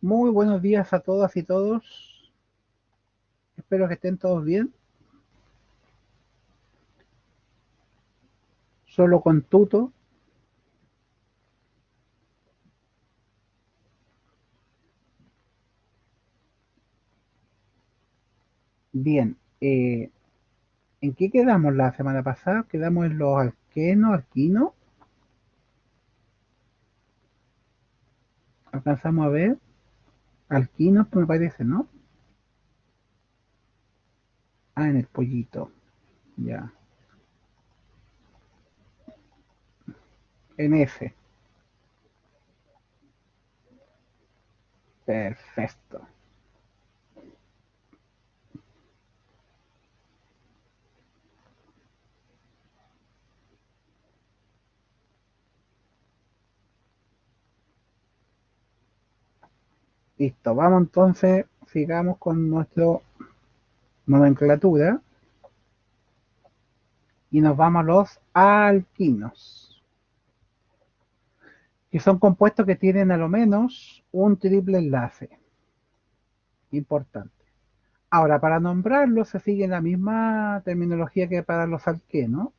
Muy buenos días a todas y todos. Espero que estén todos bien. Solo con Tuto. Bien. ¿En qué quedamos la semana pasada? Quedamos en los alquinos. Alcanzamos a ver. Alquinos, me parece, ¿no? Ah, en el pollito. Ya. En ese. Perfecto. Listo. Vamos entonces. Sigamos con nuestra nomenclatura. Y nos vamos a los alquinos, que son compuestos que tienen a lo menos un triple enlace. Importante. Ahora, para nombrarlos se sigue la misma terminología que para los alquenos.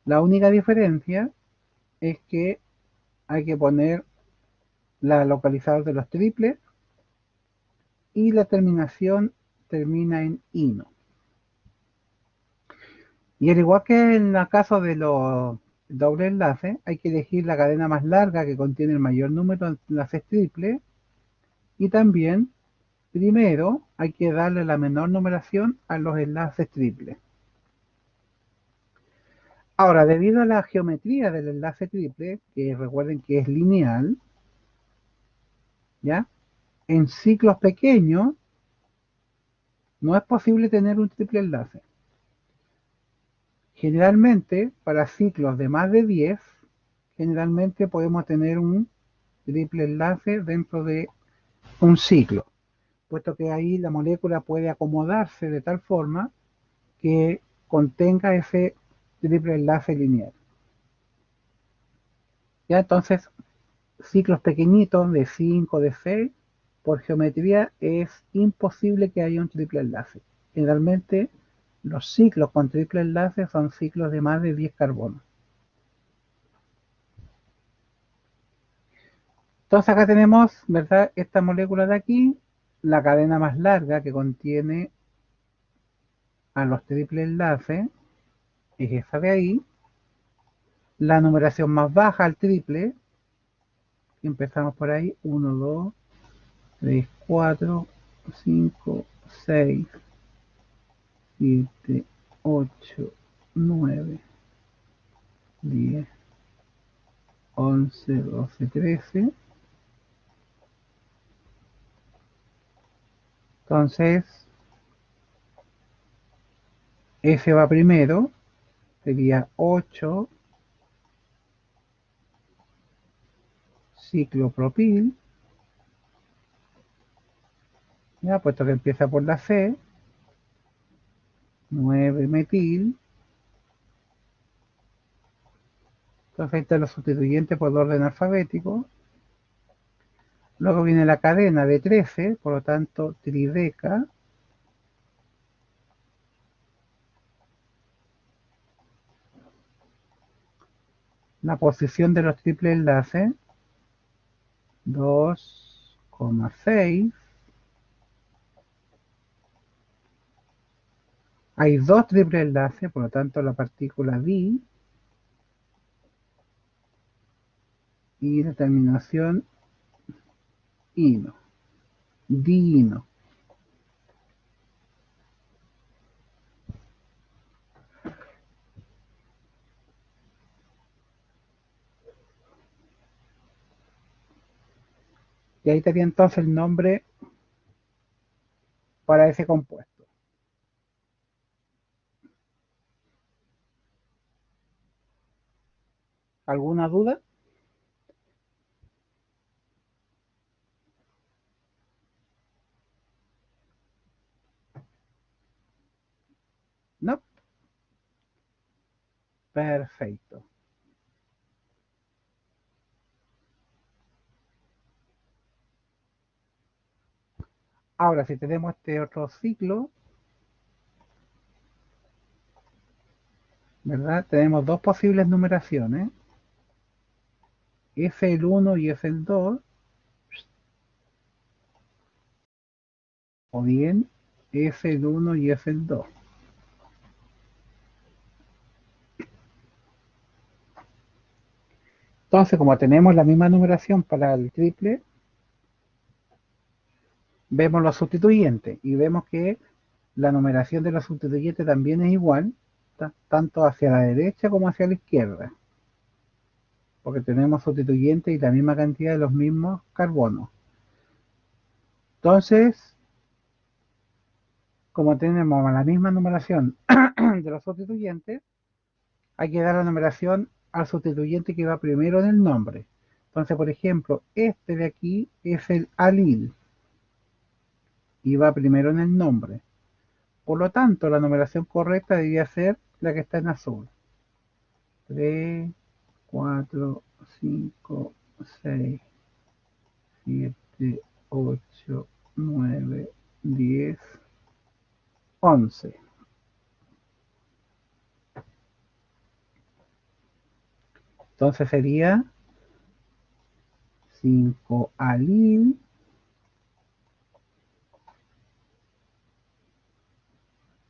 La única diferencia es que hay que poner la localizador de los triples y la terminación termina en ino. Y al igual que en el caso de los dobles enlaces, hay que elegir la cadena más larga que contiene el mayor número de enlaces triples y también, primero, hay que darle la menor numeración a los enlaces triples. Ahora, debido a la geometría del enlace triple, que recuerden que es lineal, ¿ya? En ciclos pequeños no es posible tener un triple enlace. Generalmente, para ciclos de más de 10, generalmente podemos tener un triple enlace dentro de un ciclo, puesto que ahí la molécula puede acomodarse de tal forma que contenga ese triple enlace lineal. Ya entonces, ciclos pequeñitos de 5, de 6, por geometría es imposible que haya un triple enlace. Generalmente los ciclos con triple enlace son ciclos de más de 10 carbonos. Entonces acá tenemos, ¿verdad? Esta molécula de aquí, la cadena más larga que contiene a los triple enlaces, es esa de ahí. La numeración más baja al triple, empezamos por ahí, 1, 2, 3, 4, 5, 6, 7, 8, 9, 10, 11, 12, 13. Entonces, ese va primero, sería 8 ciclopropil, ya puesto que empieza por la C, 9 metil. Entonces, este es los sustituyentes por orden alfabético. Luego viene la cadena de 13, por lo tanto, trideca. La posición de los triple enlaces, 2,6. Hay dos triple enlaces, por lo tanto la partícula di y la terminación ino, diino. Y ahí estaría entonces el nombre para ese compuesto. ¿Alguna duda? No. Perfecto. Ahora, si tenemos este otro ciclo, ¿verdad? Tenemos dos posibles numeraciones, F el 1 y F el 2, o bien F el 1 y F el 2. Entonces, como tenemos la misma numeración para el triple, vemos los sustituyentes y vemos que la numeración de los sustituyentes también es igual, tanto hacia la derecha como hacia la izquierda, porque tenemos sustituyentes y la misma cantidad de los mismos carbonos. Entonces, como tenemos la misma numeración de los sustituyentes, hay que dar la numeración al sustituyente que va primero en el nombre. Entonces, por ejemplo, este de aquí es el alil y va primero en el nombre. Por lo tanto, la numeración correcta debería ser la que está en azul. 3, 4, 5, 6, 7, 8, 9, 10, 11. Entonces sería 5 alil,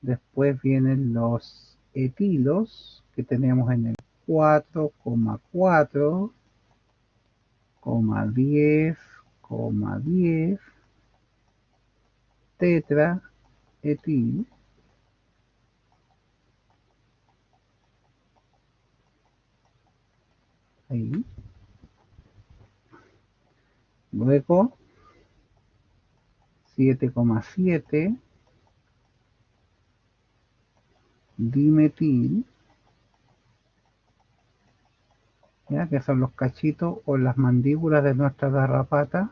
después vienen los etilos que tenemos en el 4,4, 10, 10, tetra, etil, ahí. Luego 7,7 dimetil, ¿ya? Que son los cachitos o las mandíbulas de nuestra garrapata.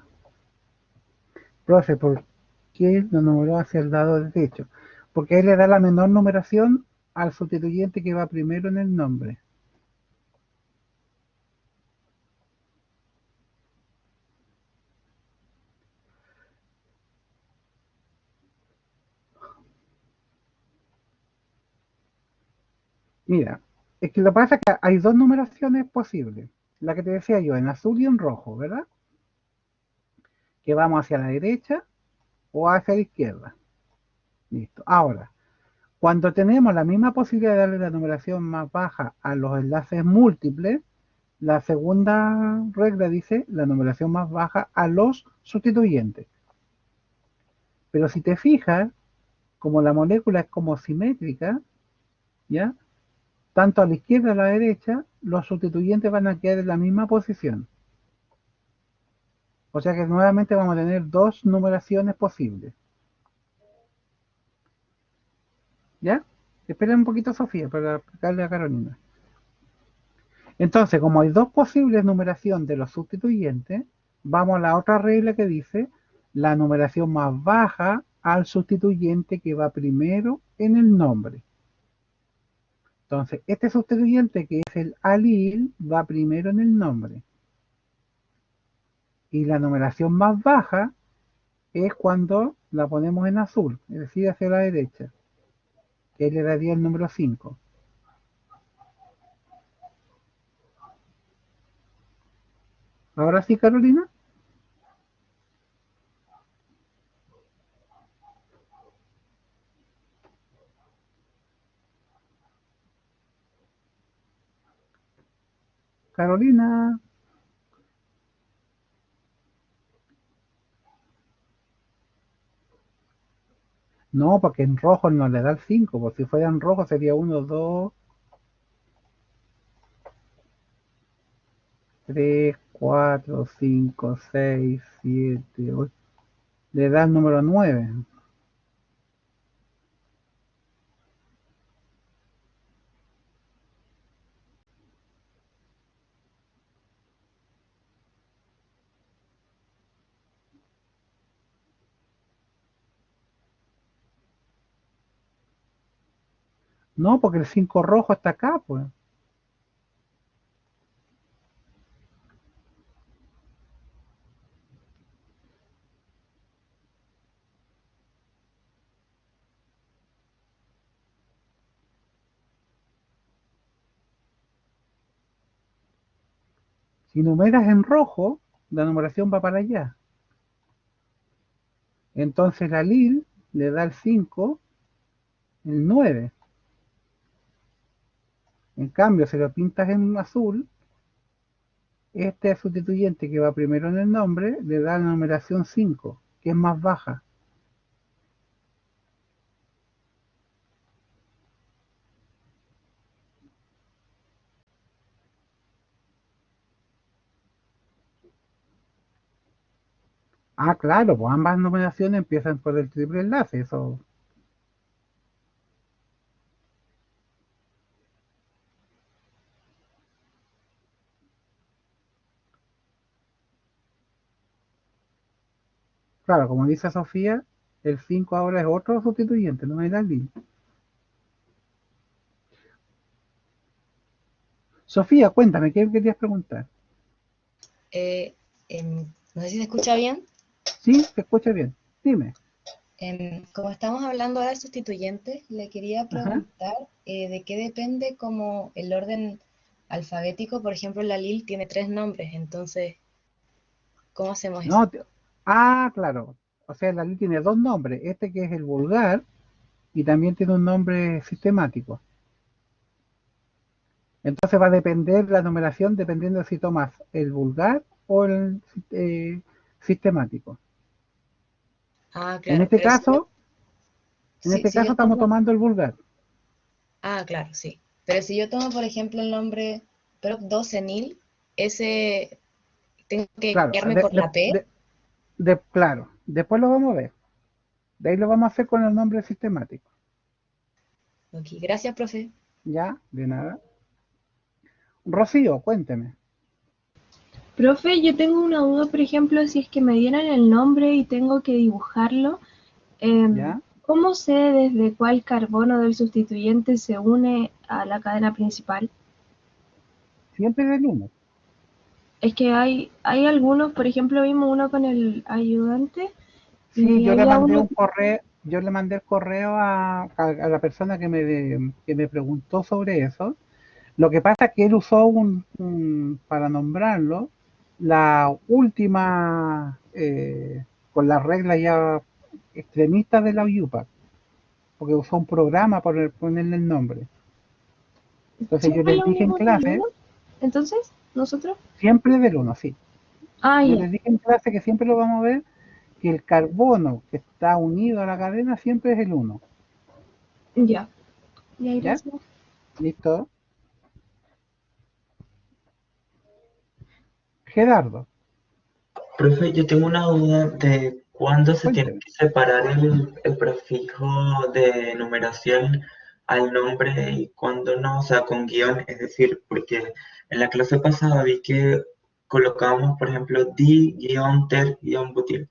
Profe, ¿por qué lo numeró hacia el lado derecho? Porque ahí le da la menor numeración al sustituyente que va primero en el nombre. Mira, es que lo que pasa es que hay dos numeraciones posibles. La que te decía yo, en azul y en rojo, ¿verdad? Que vamos hacia la derecha o hacia la izquierda. Listo. Ahora, cuando tenemos la misma posibilidad de darle la numeración más baja a los enlaces múltiples, la segunda regla dice la numeración más baja a los sustituyentes. Pero si te fijas, como la molécula es como simétrica, ¿ya? Tanto a la izquierda como a la derecha, los sustituyentes van a quedar en la misma posición. O sea que nuevamente vamos a tener dos numeraciones posibles. ¿Ya? Esperen un poquito, Sofía, para explicarle a Carolina. Entonces, como hay dos posibles numeración de los sustituyentes, vamos a la otra regla que dice la numeración más baja al sustituyente que va primero en el nombre. Entonces, este sustituyente que es el alil va primero en el nombre. Y la numeración más baja es cuando la ponemos en azul, es decir, hacia la derecha, que le daría el número 5. Ahora sí, Carolina. Carolina. No, porque en rojo no le da el 5, porque si fuera en rojo sería 1, 2, 3, 4, 5, 6, 7, 8. Le da el número 9. No, porque el 5 rojo está acá, pues. Si numeras en rojo, la numeración va para allá. Entonces la alil le da el 5, el 9. En cambio, si lo pintas en azul, este sustituyente que va primero en el nombre le da la numeración 5, que es más baja. Ah, claro, pues ambas numeraciones empiezan por el triple enlace, eso. Claro, como dice Sofía, el 5 ahora es otro sustituyente, no es el alil. Sofía, cuéntame, ¿qué querías preguntar? Eh, no sé si se escucha bien. Sí, te escucha bien. Dime. Como estamos hablando ahora de sustituyentes, le quería Ajá. preguntar de qué depende como el orden alfabético. Por ejemplo, la Lil tiene 3 nombres, entonces, ¿cómo hacemos eso? No, ah, claro. O sea, el alil tiene dos nombres. Este que es el vulgar y también tiene un nombre sistemático. Entonces va a depender la numeración dependiendo de si tomas el vulgar o el sistemático. Ah, En claro, este pero caso, en si, este si caso yo estamos tomo, tomando el vulgar. ah, claro, sí. Pero si yo tomo, por ejemplo, el nombre Prop 2 senil, ese tengo que Claro, guiarme por la P. claro. Después lo vamos a ver. De ahí lo vamos a hacer con el nombre sistemático. Ok, gracias, profe. ¿Ya? De nada. Rocío, cuénteme. Profe, yo tengo una duda, por ejemplo, si es que me dieran el nombre y tengo que dibujarlo, ¿Ya? ¿cómo sé desde cuál carbono del sustituyente se une a la cadena principal? Siempre del uno. Es que hay algunos, por ejemplo, vimos uno con el ayudante Sí, y había uno, yo le mandé el correo a la persona que me preguntó sobre eso. Lo que pasa es que él usó para nombrarlo, la última, con la regla ya extremista de la UPAC, porque usó un programa para ponerle el nombre. Entonces yo ¿siempre les lo dije en unimos del clase, uno? Entonces, nosotros. siempre del uno, sí. Ah, Yo ya, les dije en clase que siempre lo vamos a ver, que el carbono que está unido a la cadena siempre es el uno. ya, ya, ¿Ya? gracias. ¿Listo? Gerardo, Profe, yo tengo una duda de cuándo se tiene cuénteme. que separar el prefijo de numeración al nombre y cuándo no, o sea, con guión, es decir, porque en la clase pasada vi que colocábamos, por ejemplo, di-ter-butil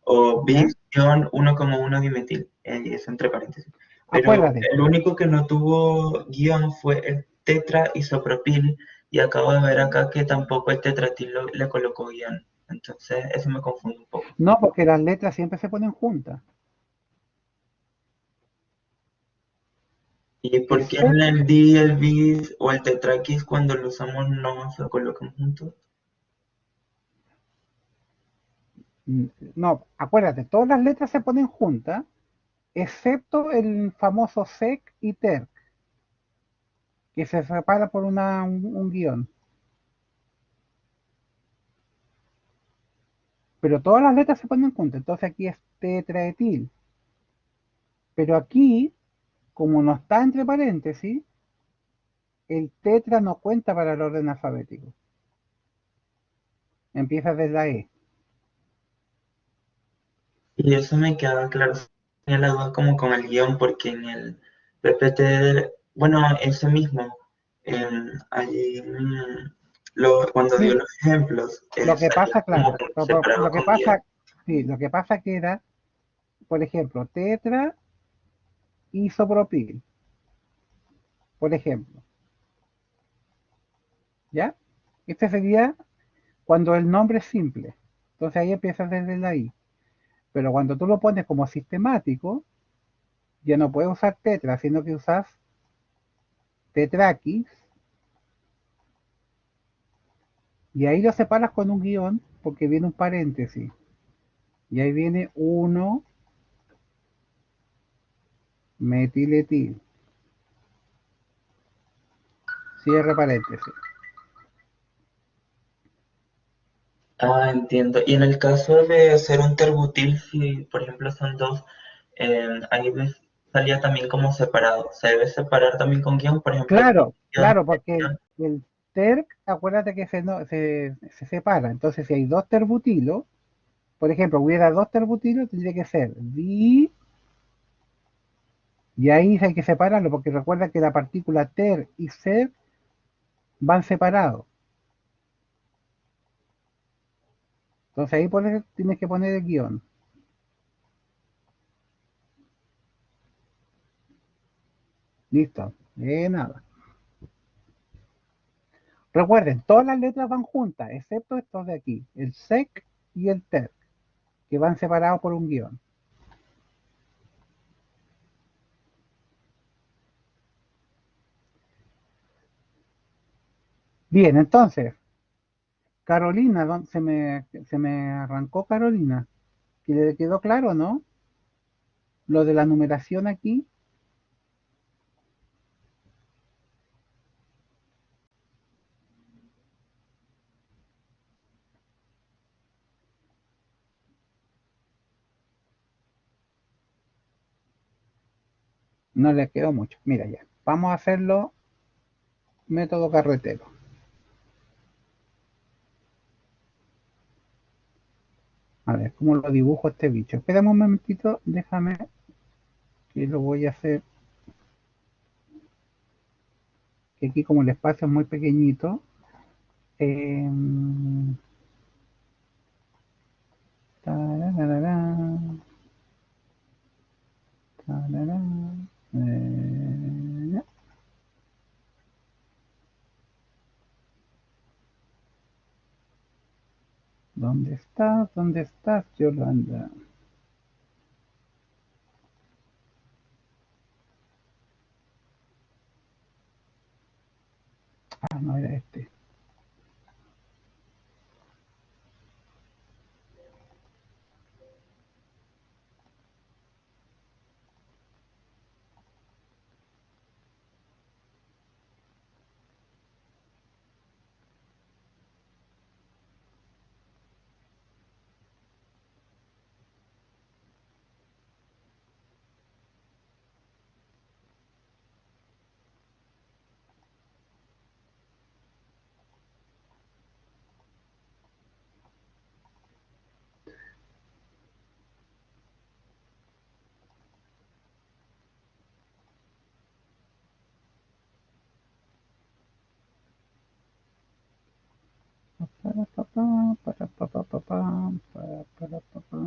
o ¿Ya? bis-1,1 dimetil, eso entre paréntesis. Pero Acuérdate. el único que no tuvo guión fue el tetraisopropil y acabo de ver acá que tampoco el tetratil le colocó guión. Entonces, eso me confunde un poco. No, porque las letras siempre se ponen juntas. ¿Y por qué en Excepto, el di, el bis o el tetraquis cuando lo usamos no se colocan juntos? no, acuérdate, todas las letras se ponen juntas, excepto el famoso sec y terc, que se separa por un guión. Pero todas las letras se ponen juntas, entonces aquí es tetraetil. Pero aquí, como no está entre paréntesis, el tetra no cuenta para el orden alfabético. Empieza desde la E. Y eso me queda claro. Tenía la duda como con el guión, porque en el PPT, bueno, ese mismo, allí cuando dio Sí, los ejemplos, lo que salía pasa, como claro, separado lo que con guión. pasa, sí, lo que pasa que era, por ejemplo, tetra isopropil, por ejemplo, ¿ya? Este sería cuando el nombre es simple. Entonces ahí empiezas desde la I. Pero cuando tú lo pones como sistemático, ya no puedes usar tetra, sino que usas tetraquis Y ahí lo separas con un guión porque viene un paréntesis. Y ahí viene 1 metiletil. Cierre paréntesis. Ah, entiendo. Y en el caso de ser un terbutil, si por ejemplo son dos, ahí salía también como separado. ¿Se debe separar también con guión? Por ejemplo, Claro, guión, claro, porque guión. el terc, acuérdate que se separa. Entonces, si hay dos terbutilos, por ejemplo, hubiera dos terbutilos, tendría que ser di, y ahí hay que separarlo, porque recuerda que la partícula ter y ser van separados. Entonces ahí tienes que poner el guión. Listo. Nada. Recuerden, todas las letras van juntas, excepto estos de aquí, el sec y el ter, que van separados por un guión. Bien, entonces, Carolina, se me arrancó Carolina. ¿Que le quedó claro, no? Lo de la numeración aquí. No le quedó mucho. Mira ya. Vamos a hacerlo método carretero. A ver, ¿cómo lo dibujo este bicho? Espérame un momentito, déjame que lo voy a hacer. Que aquí como el espacio es muy pequeñito. Eh, tararara, tararara, eh, ¿dónde estás? ¿Dónde estás, Yolanda? Ah, no era este. Para, pa, pa, para, pa, pa, pa, pa, para, pa, pa.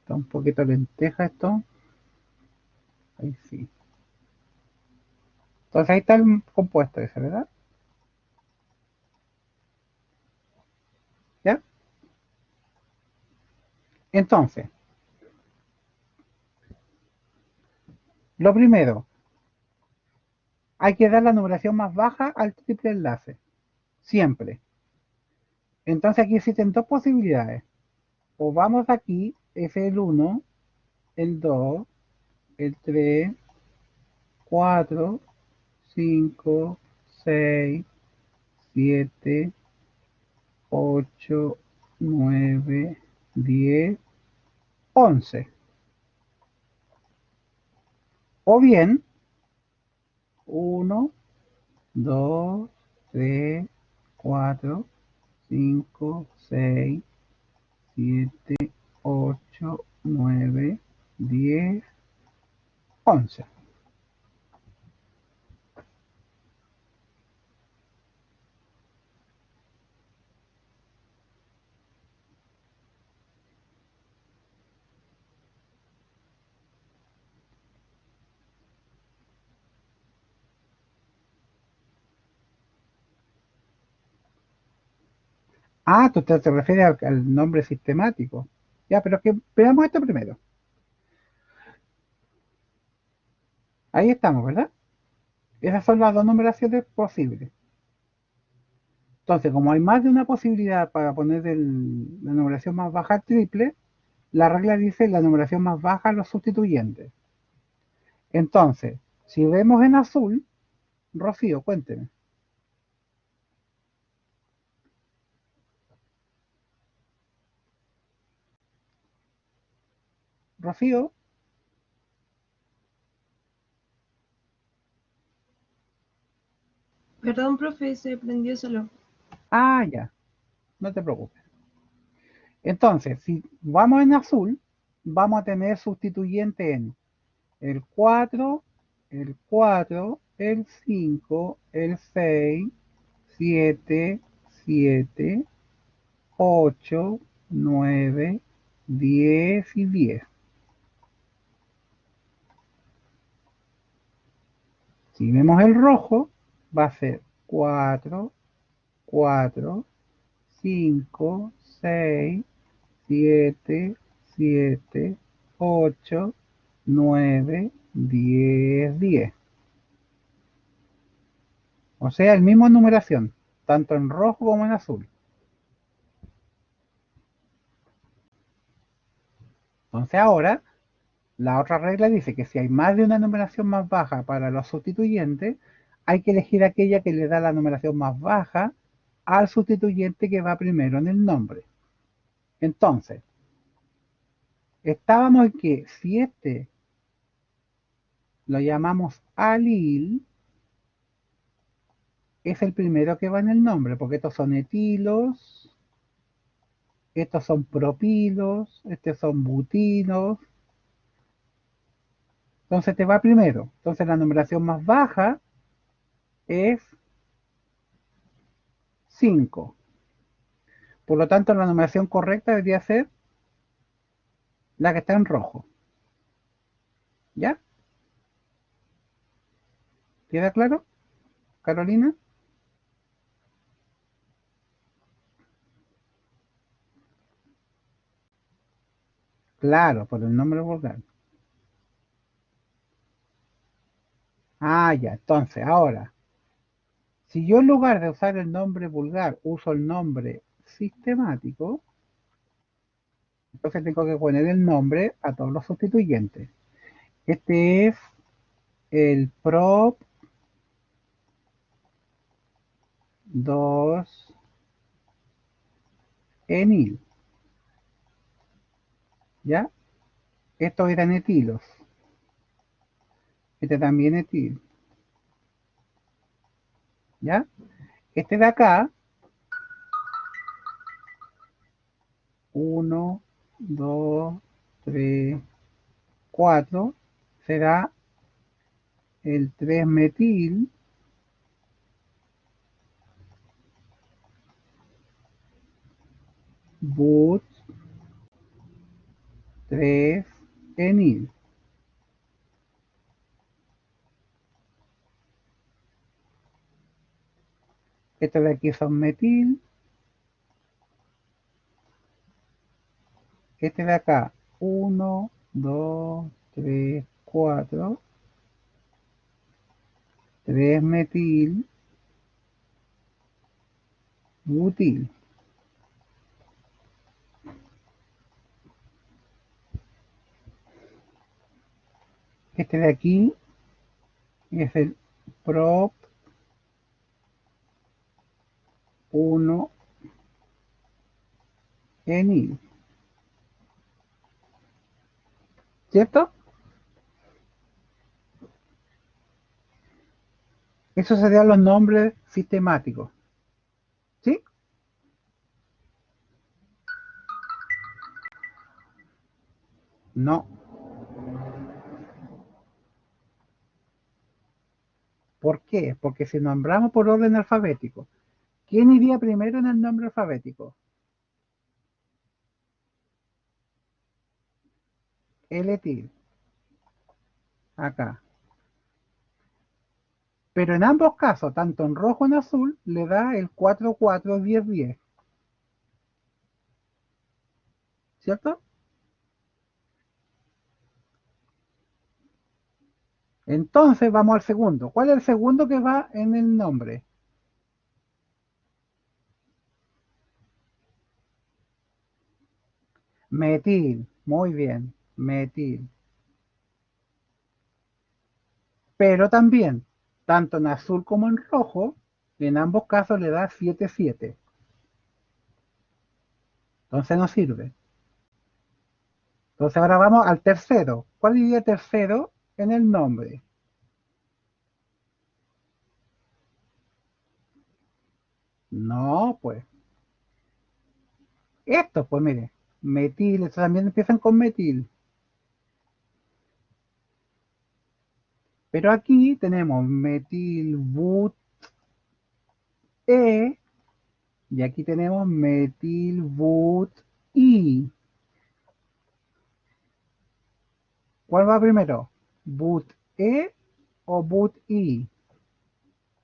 Está un poquito lenteja esto. Ahí sí. Entonces ahí está el compuesto ese, ¿verdad? ¿Ya? Entonces, lo primero, hay que dar la numeración más baja al triple enlace. Siempre. Entonces aquí existen dos posibilidades. O vamos aquí, ese es el 1, el 2, el 3, 4, 5, 6, 7, 8, 9, 10, 11. O bien, 1, 2, 3, 4, 5, 6, 7, 8, 9, 10, 11. Ah, tú te refieres al nombre sistemático. Ya, pero que veamos esto primero. Ahí estamos, ¿verdad? Esas son las dos numeraciones posibles. Entonces, como hay más de una posibilidad para poner la numeración más baja al triple, la regla dice la numeración más baja a los sustituyentes. Entonces, si vemos en azul, Rocío, cuénteme. Rocío, Perdón, profe, se prendió solo. ya, no te preocupes. Entonces, si vamos en azul, vamos a tener sustituyente en el 4, el 4, el 5, el 6, 7, 7, 8, 9, 10 y 10. Si vemos el rojo, va a ser 4, 4, 5, 6, 7, 7, 8, 9, 10, 10. O sea, el mismo numeración, tanto en rojo como en azul. Entonces ahora, la otra regla dice que si hay más de una numeración más baja para los sustituyentes, hay que elegir aquella que le da la numeración más baja al sustituyente que va primero en el nombre. Entonces, estábamos en que si este lo llamamos alil, es el primero que va en el nombre, porque estos son etilos, estos son propilos, estos son butinos. Entonces te va primero. Entonces la numeración más baja es 5. Por lo tanto, la numeración correcta debería ser la que está en rojo. ¿Ya? ¿Queda claro, Carolina? Claro, por el nombre vulgar. Ya. Entonces, ahora, si yo en lugar de usar el nombre vulgar uso el nombre sistemático, entonces tengo que poner el nombre a todos los sustituyentes. Este es el prop 2 enil. ¿Ya? Estos eran etilos. Este también etil. ¿Ya? Este de acá, 1, 2, 3, 4, será el 3 metil but 3 enil. Estos de aquí son metil. Este de acá, 1, 2, 3, 4, 3 metil butil. Este de aquí es el prop 1 enil, ¿cierto? Esos serían los nombres sistemáticos, ¿sí? No. ¿Por qué? Porque si nombramos por orden alfabético, ¿quién iría primero en el nombre alfabético? El etil, acá. Pero en ambos casos, tanto en rojo como en azul, le da el 441010, ¿cierto? Entonces vamos al segundo. ¿Cuál es el segundo que va en el nombre? Metil, muy bien, metil. Pero también, tanto en azul como en rojo, en ambos casos le da 77. Entonces no sirve. Entonces ahora vamos al tercero. ¿Cuál iría tercero en el nombre? No, pues. Estos, pues mire, metil, estos también empiezan con metil. Pero aquí tenemos metil but E y aquí tenemos metil but I. ¿Cuál va primero? ¿But E o but I?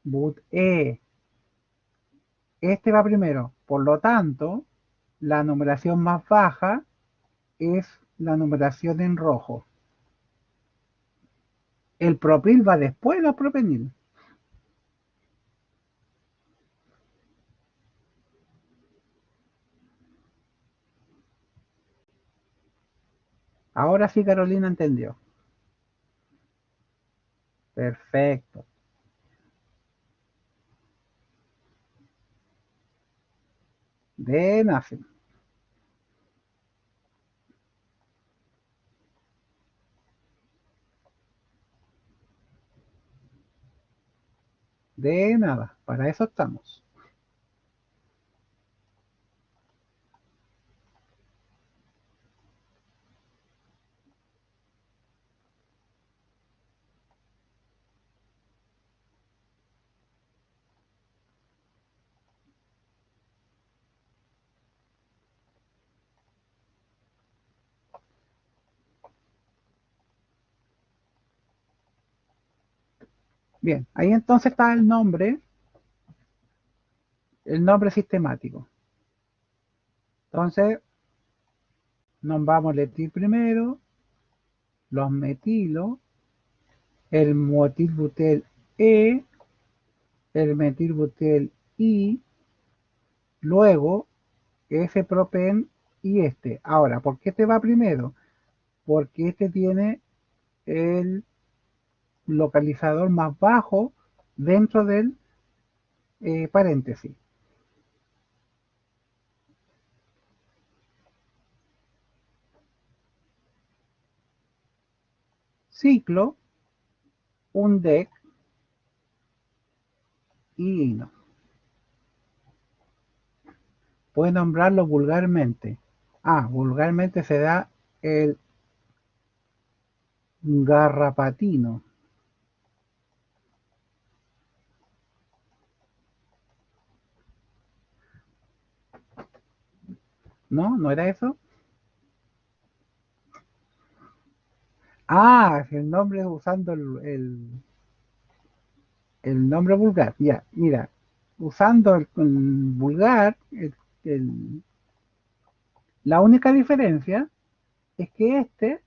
But E. Este va primero. Por lo tanto, la numeración más baja es la numeración en rojo. El propil va después de la propenil. Ahora sí Carolina entendió. Perfecto. De nace. De nada. Para eso estamos. Bien, ahí entonces está el nombre sistemático. Entonces, nombramos el etil primero, los metilos, el metilbutel E, el metilbutel I, luego ese propen y este. Ahora, ¿por qué este va primero? Porque este tiene el localizador más bajo dentro del paréntesis. Ciclo, un DEC y hino. Puede nombrarlo vulgarmente. Vulgarmente se da el garrapatino. ¿No? ¿No era eso? El nombre usando el nombre vulgar. Ya, mira, usando el vulgar, la única diferencia es que este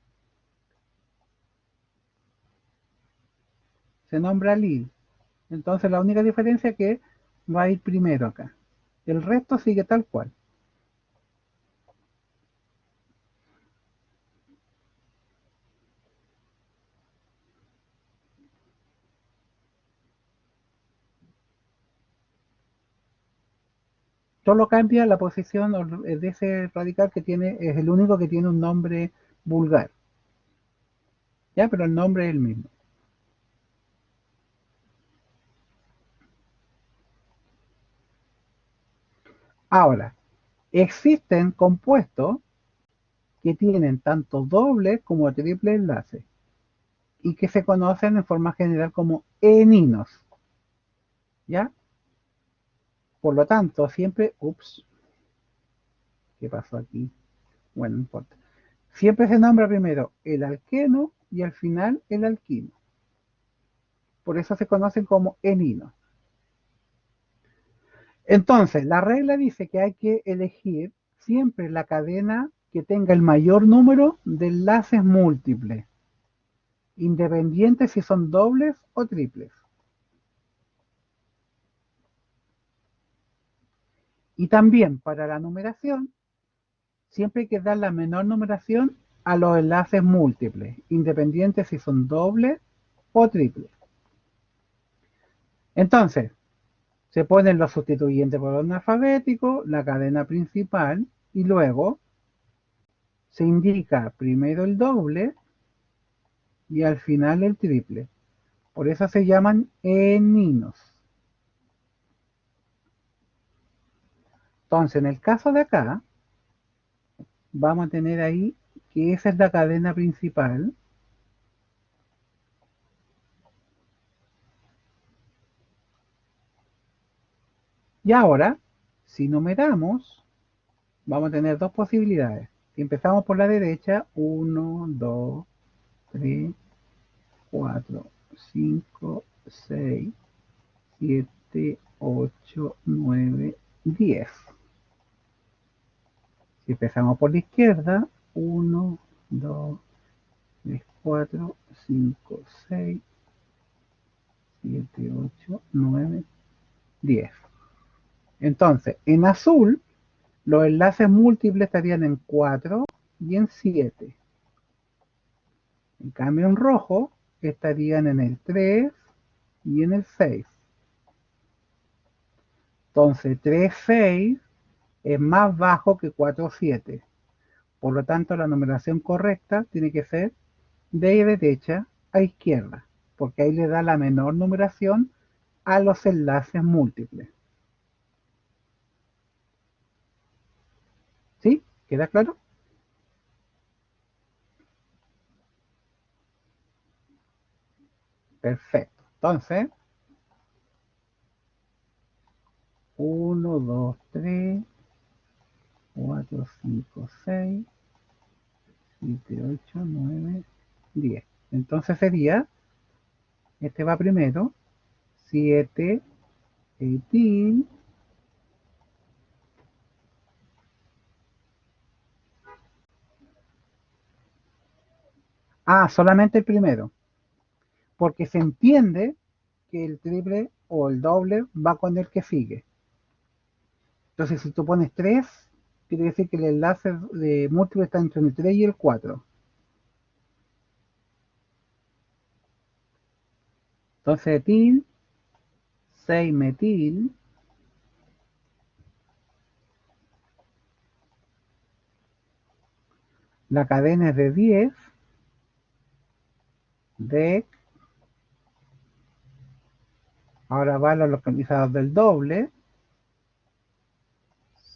se nombra Lil. Entonces la única diferencia es que va a ir primero acá. El resto sigue tal cual. Solo cambia la posición de ese radical que tiene, es el único que tiene un nombre vulgar. Ya, pero el nombre es el mismo. Ahora, existen compuestos que tienen tanto doble como triple enlace y que se conocen en forma general como eninos. ¿Ya? Por lo tanto, siempre, ¿qué pasó aquí? Bueno, no importa. Siempre se nombra primero el alqueno y al final el alquino. Por eso se conocen como eninos. Entonces, la regla dice que hay que elegir siempre la cadena que tenga el mayor número de enlaces múltiples, independientes si son dobles o triples. Y también para la numeración, siempre hay que dar la menor numeración a los enlaces múltiples, independientes si son dobles o triples. Entonces, se ponen los sustituyentes por orden alfabético, la cadena principal, y luego se indica primero el doble y al final el triple. Por eso se llaman eninos. Entonces, en el caso de acá, vamos a tener ahí que esa es la cadena principal. Y ahora, si numeramos, vamos a tener dos posibilidades. Si empezamos por la derecha, 1, 2, 3, 4, 5, 6, 7, 8, 9, 10. Si empezamos por la izquierda, 1, 2, 3, 4, 5, 6, 7, 8, 9, 10. Entonces, en azul, los enlaces múltiples estarían en 4 y en 7. En cambio, en rojo, estarían en el 3 y en el 6. Entonces, 3, 6 es más bajo que 4, 7. Por lo tanto, la numeración correcta tiene que ser de derecha a izquierda, porque ahí le da la menor numeración a los enlaces múltiples. ¿Sí? ¿Queda claro? Perfecto. Entonces, 1, 2, 3, 4, 5, 6, 7, 8, 9, 10. Entonces sería, este va primero, 7, 18, solamente el primero, porque se entiende que el triple o el doble va con el que sigue. Entonces, si tú pones 3, quiere decir que el enlace de múltiple está entre el 3 y el 4. Entonces, etil, 6 metil, la cadena es de 10, de, ahora va a los localizados del doble,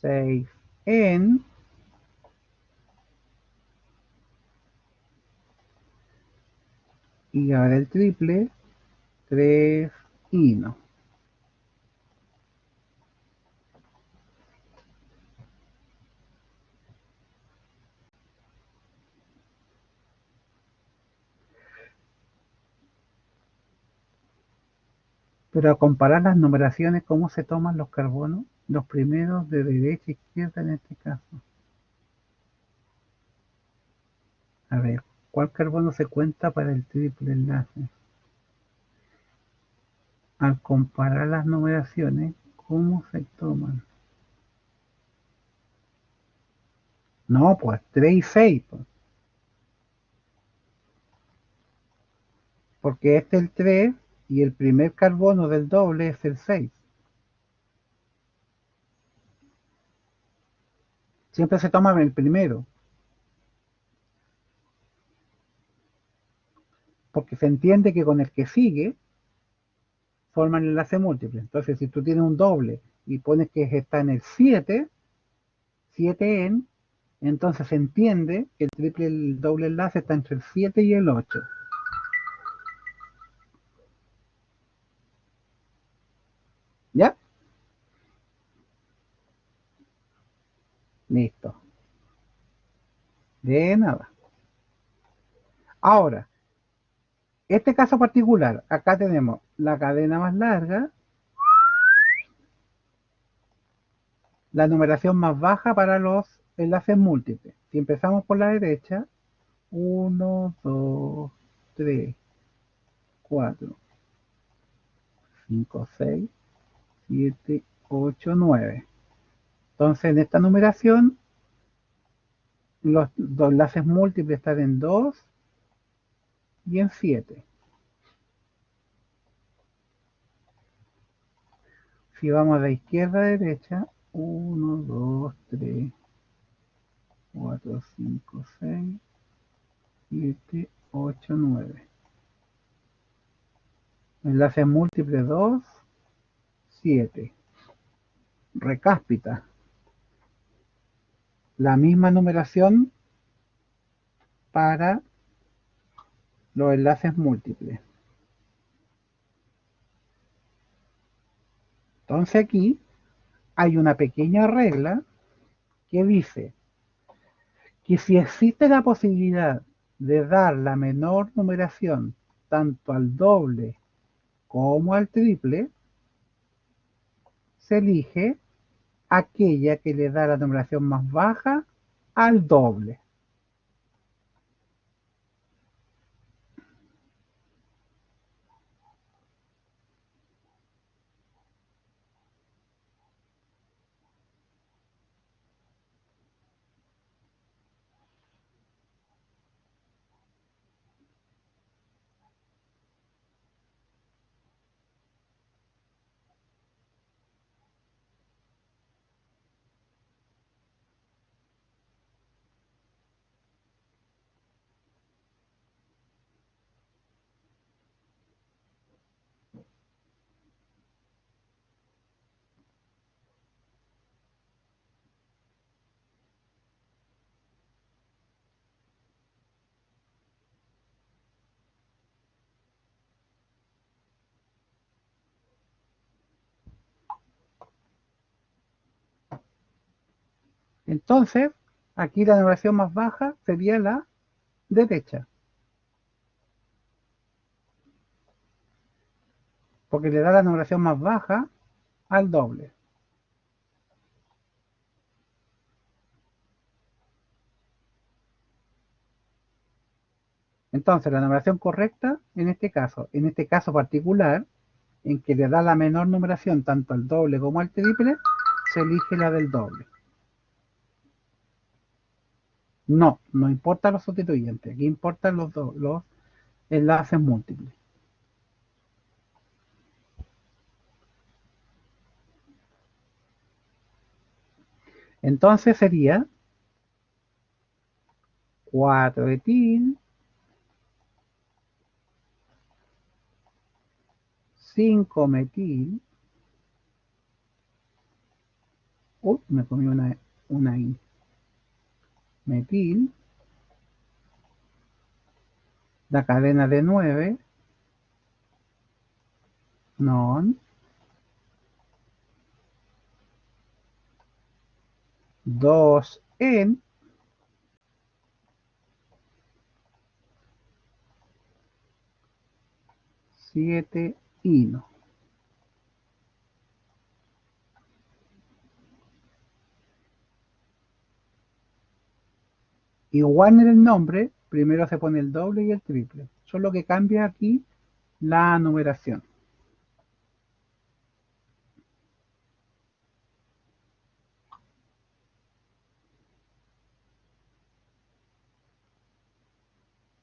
6 en, y ahora el triple, 3 no. Pero a comparar las numeraciones, ¿cómo se toman los carbonos? Los primeros de derecha a izquierda en este caso. A ver, ¿cuál carbono se cuenta para el triple enlace? Al comparar las numeraciones, ¿cómo se toman? No, pues 3 y 6, pues, porque este es el 3 y el primer carbono del doble es el 6. Siempre se toma el primero. Porque se entiende que con el que sigue forman enlace múltiple. Entonces, si tú tienes un doble y pones que está en el 7, 7 en, entonces se entiende que el doble enlace está entre el 7 y el 8. ¿Ya? Listo. De nada. Ahora, este caso particular, acá tenemos la cadena más larga, la numeración más baja para los enlaces múltiples. Si empezamos por la derecha, 1, 2, 3, 4, 5, 6, 7, 8, 9. Entonces, en esta numeración, los enlaces múltiples están en 2 y en 7. Si vamos de izquierda a derecha, 1, 2, 3, 4, 5, 6, 7, 8, 9. Enlaces múltiples 2, 7. Recáspita. La misma numeración para los enlaces múltiples. Entonces aquí hay una pequeña regla que dice que si existe la posibilidad de dar la menor numeración tanto al doble como al triple, se elige aquella que le da la numeración más baja al doble. Entonces, aquí la numeración más baja sería la derecha, porque le da la numeración más baja al doble. Entonces, la numeración correcta en este caso particular, en que le da la menor numeración tanto al doble como al triple, se elige la del doble. No, no importa los sustituyentes, aquí importan los enlaces múltiples. Entonces sería 4 etil, 5 metil, me comí una I, metil, la cadena de 9, non, 2 en, 7 ino. Igual en el nombre, primero se pone el doble y el triple, solo que cambia aquí la numeración.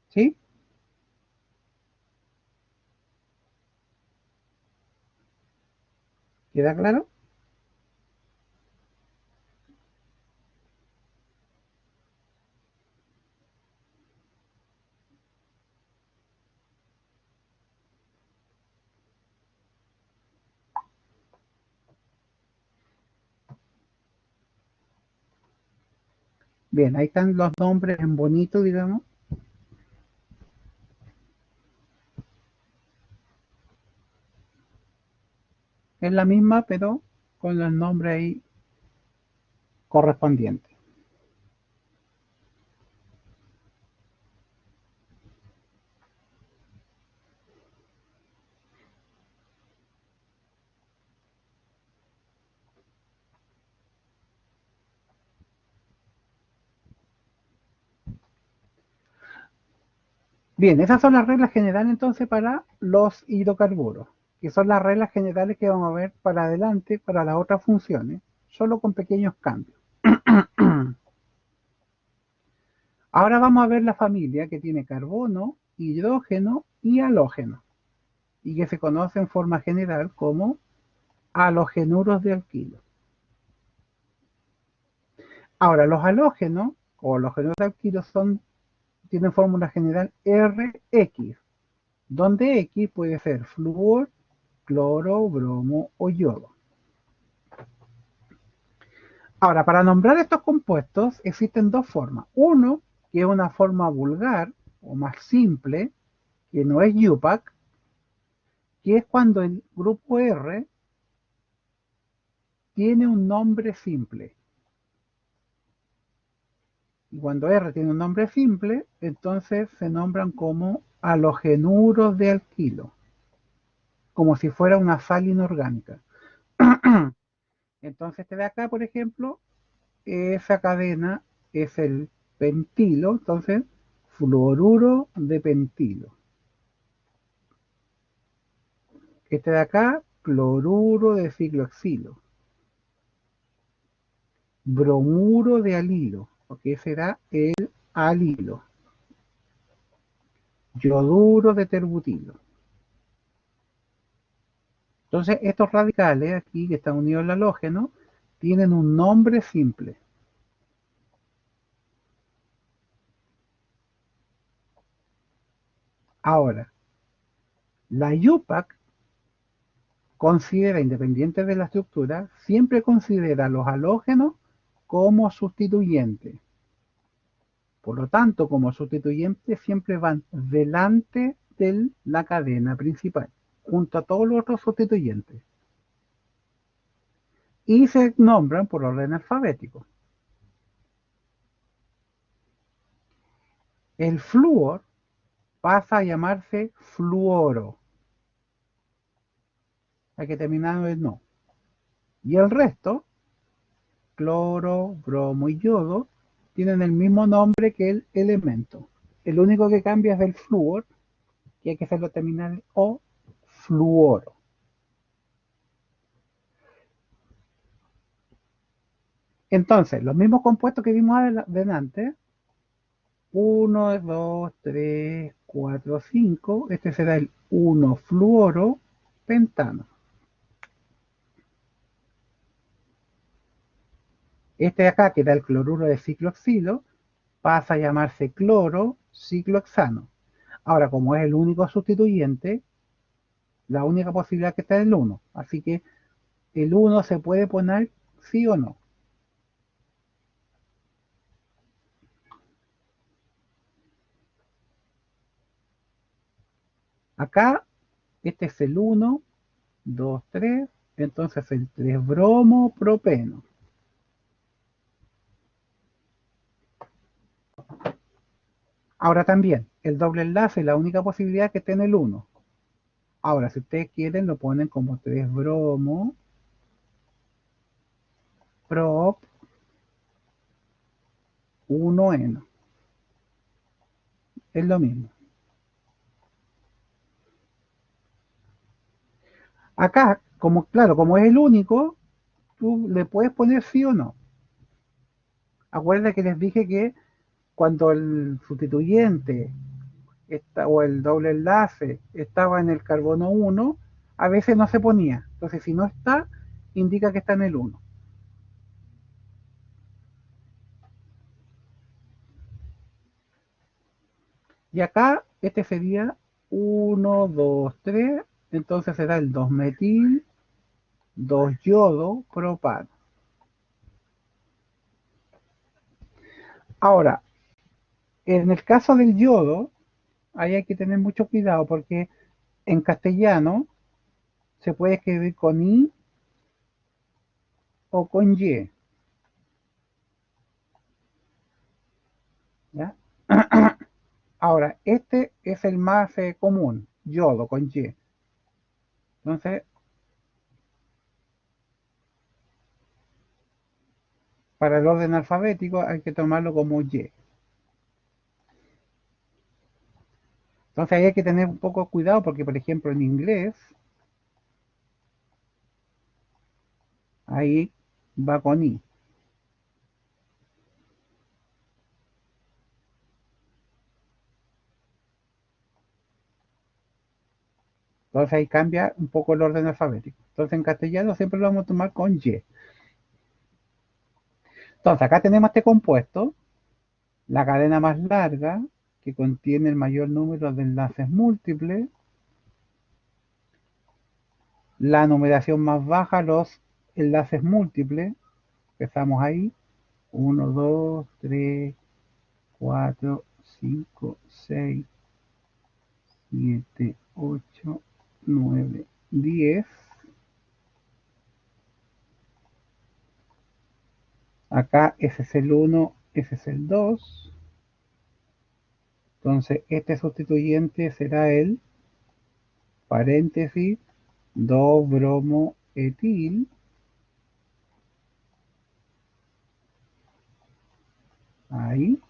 ¿Sí? ¿Queda claro? Bien, ahí están los nombres en bonito, digamos. Es la misma, pero con los nombres ahí correspondientes. Bien, esas son las reglas generales entonces para los hidrocarburos, que son las reglas generales que vamos a ver para adelante para las otras funciones, solo con pequeños cambios. Ahora vamos a ver la familia que tiene carbono, hidrógeno y halógeno, y que se conoce en forma general como halogenuros de alquilo. Ahora, los halógenos o halógenos de alquilo tienen fórmula general RX, donde X puede ser flúor, cloro, bromo o yodo. Ahora, para nombrar estos compuestos existen dos formas. Uno, que es una forma vulgar o más simple, que no es UPAC, que es cuando el grupo R tiene un nombre simple. Y cuando R tiene un nombre simple, entonces se nombran como halogenuros de alquilo, como si fuera una sal inorgánica. Entonces este de acá, por ejemplo, esa cadena es el pentilo, entonces fluoruro de pentilo. Este de acá, cloruro de ciclohexilo. Bromuro de alilo, porque será el alilo. Yoduro de terbutilo. Entonces estos radicales aquí que están unidos al halógeno tienen un nombre simple. Ahora, la UPAC considera, independiente de la estructura, siempre considera los halógenos como sustituyentes. Por lo tanto, como sustituyentes siempre van delante de la cadena principal, junto a todos los otros sustituyentes. Y se nombran por orden alfabético. El flúor pasa a llamarse fluoro. Hay que terminar en no. Y el resto, cloro, bromo y yodo, tienen el mismo nombre que el elemento. El único que cambia es el flúor, que hay que hacerlo terminar o fluoro. Entonces, los mismos compuestos que vimos adelante, 1, 2, 3, 4, 5, este será el 1-fluoro pentano. Este de acá, que da el cloruro de ciclohexilo, pasa a llamarse cloro ciclohexano. Ahora, como es el único sustituyente, la única posibilidad que está es el 1. Así que el 1 se puede poner sí o no. Acá, este es el 1, 2, 3, entonces el 3-bromo propeno. Ahora también, el doble enlace es la única posibilidad que tiene el 1. Ahora, si ustedes quieren, lo ponen como 3-bromo, prop, 1-eno. Es lo mismo. Acá, como claro, como es el único, tú le puedes poner sí o no. Acuérdense que les dije que cuando el sustituyente o el doble enlace estaba en el carbono 1, a veces no se ponía. Entonces, si no está, indica que está en el 1. Y acá, este sería 1, 2, 3, entonces será el 2-metil, 2-yodo, propano. Ahora, en el caso del yodo, ahí hay que tener mucho cuidado porque en castellano se puede escribir con I o con Y. ¿Ya? Ahora, este es el más común, yodo con Y. Entonces, para el orden alfabético hay que tomarlo como Y. Entonces ahí hay que tener un poco de cuidado porque, por ejemplo, en inglés, ahí va con I. Entonces ahí cambia un poco el orden alfabético. Entonces en castellano siempre lo vamos a tomar con Y. Entonces acá tenemos este compuesto, la cadena más larga, que contiene el mayor número de enlaces múltiples, la numeración más baja, los enlaces múltiples, empezamos ahí, 1, 2, 3, 4, 5, 6, 7, 8, 9, 10. Acá ese es el 1, ese es el 2. Entonces este sustituyente será el paréntesis 2-bromoetil. Ahí.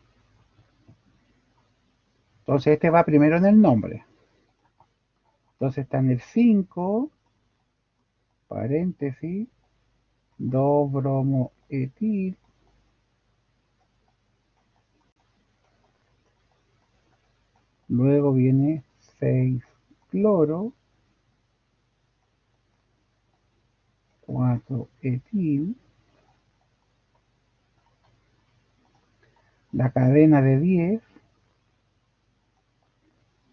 Entonces este va primero en el nombre. Entonces está en el 5, paréntesis 2-bromoetil. Luego viene 6-cloro, 4-etil. La cadena de 10,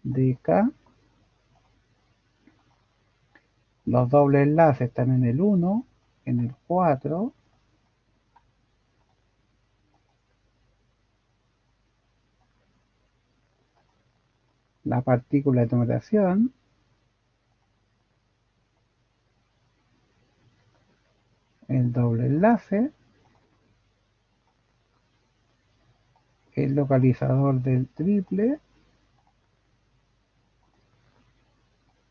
deca. Los dobles enlaces están en el 1, en el 4. La partícula de numeración, el doble enlace, el localizador del triple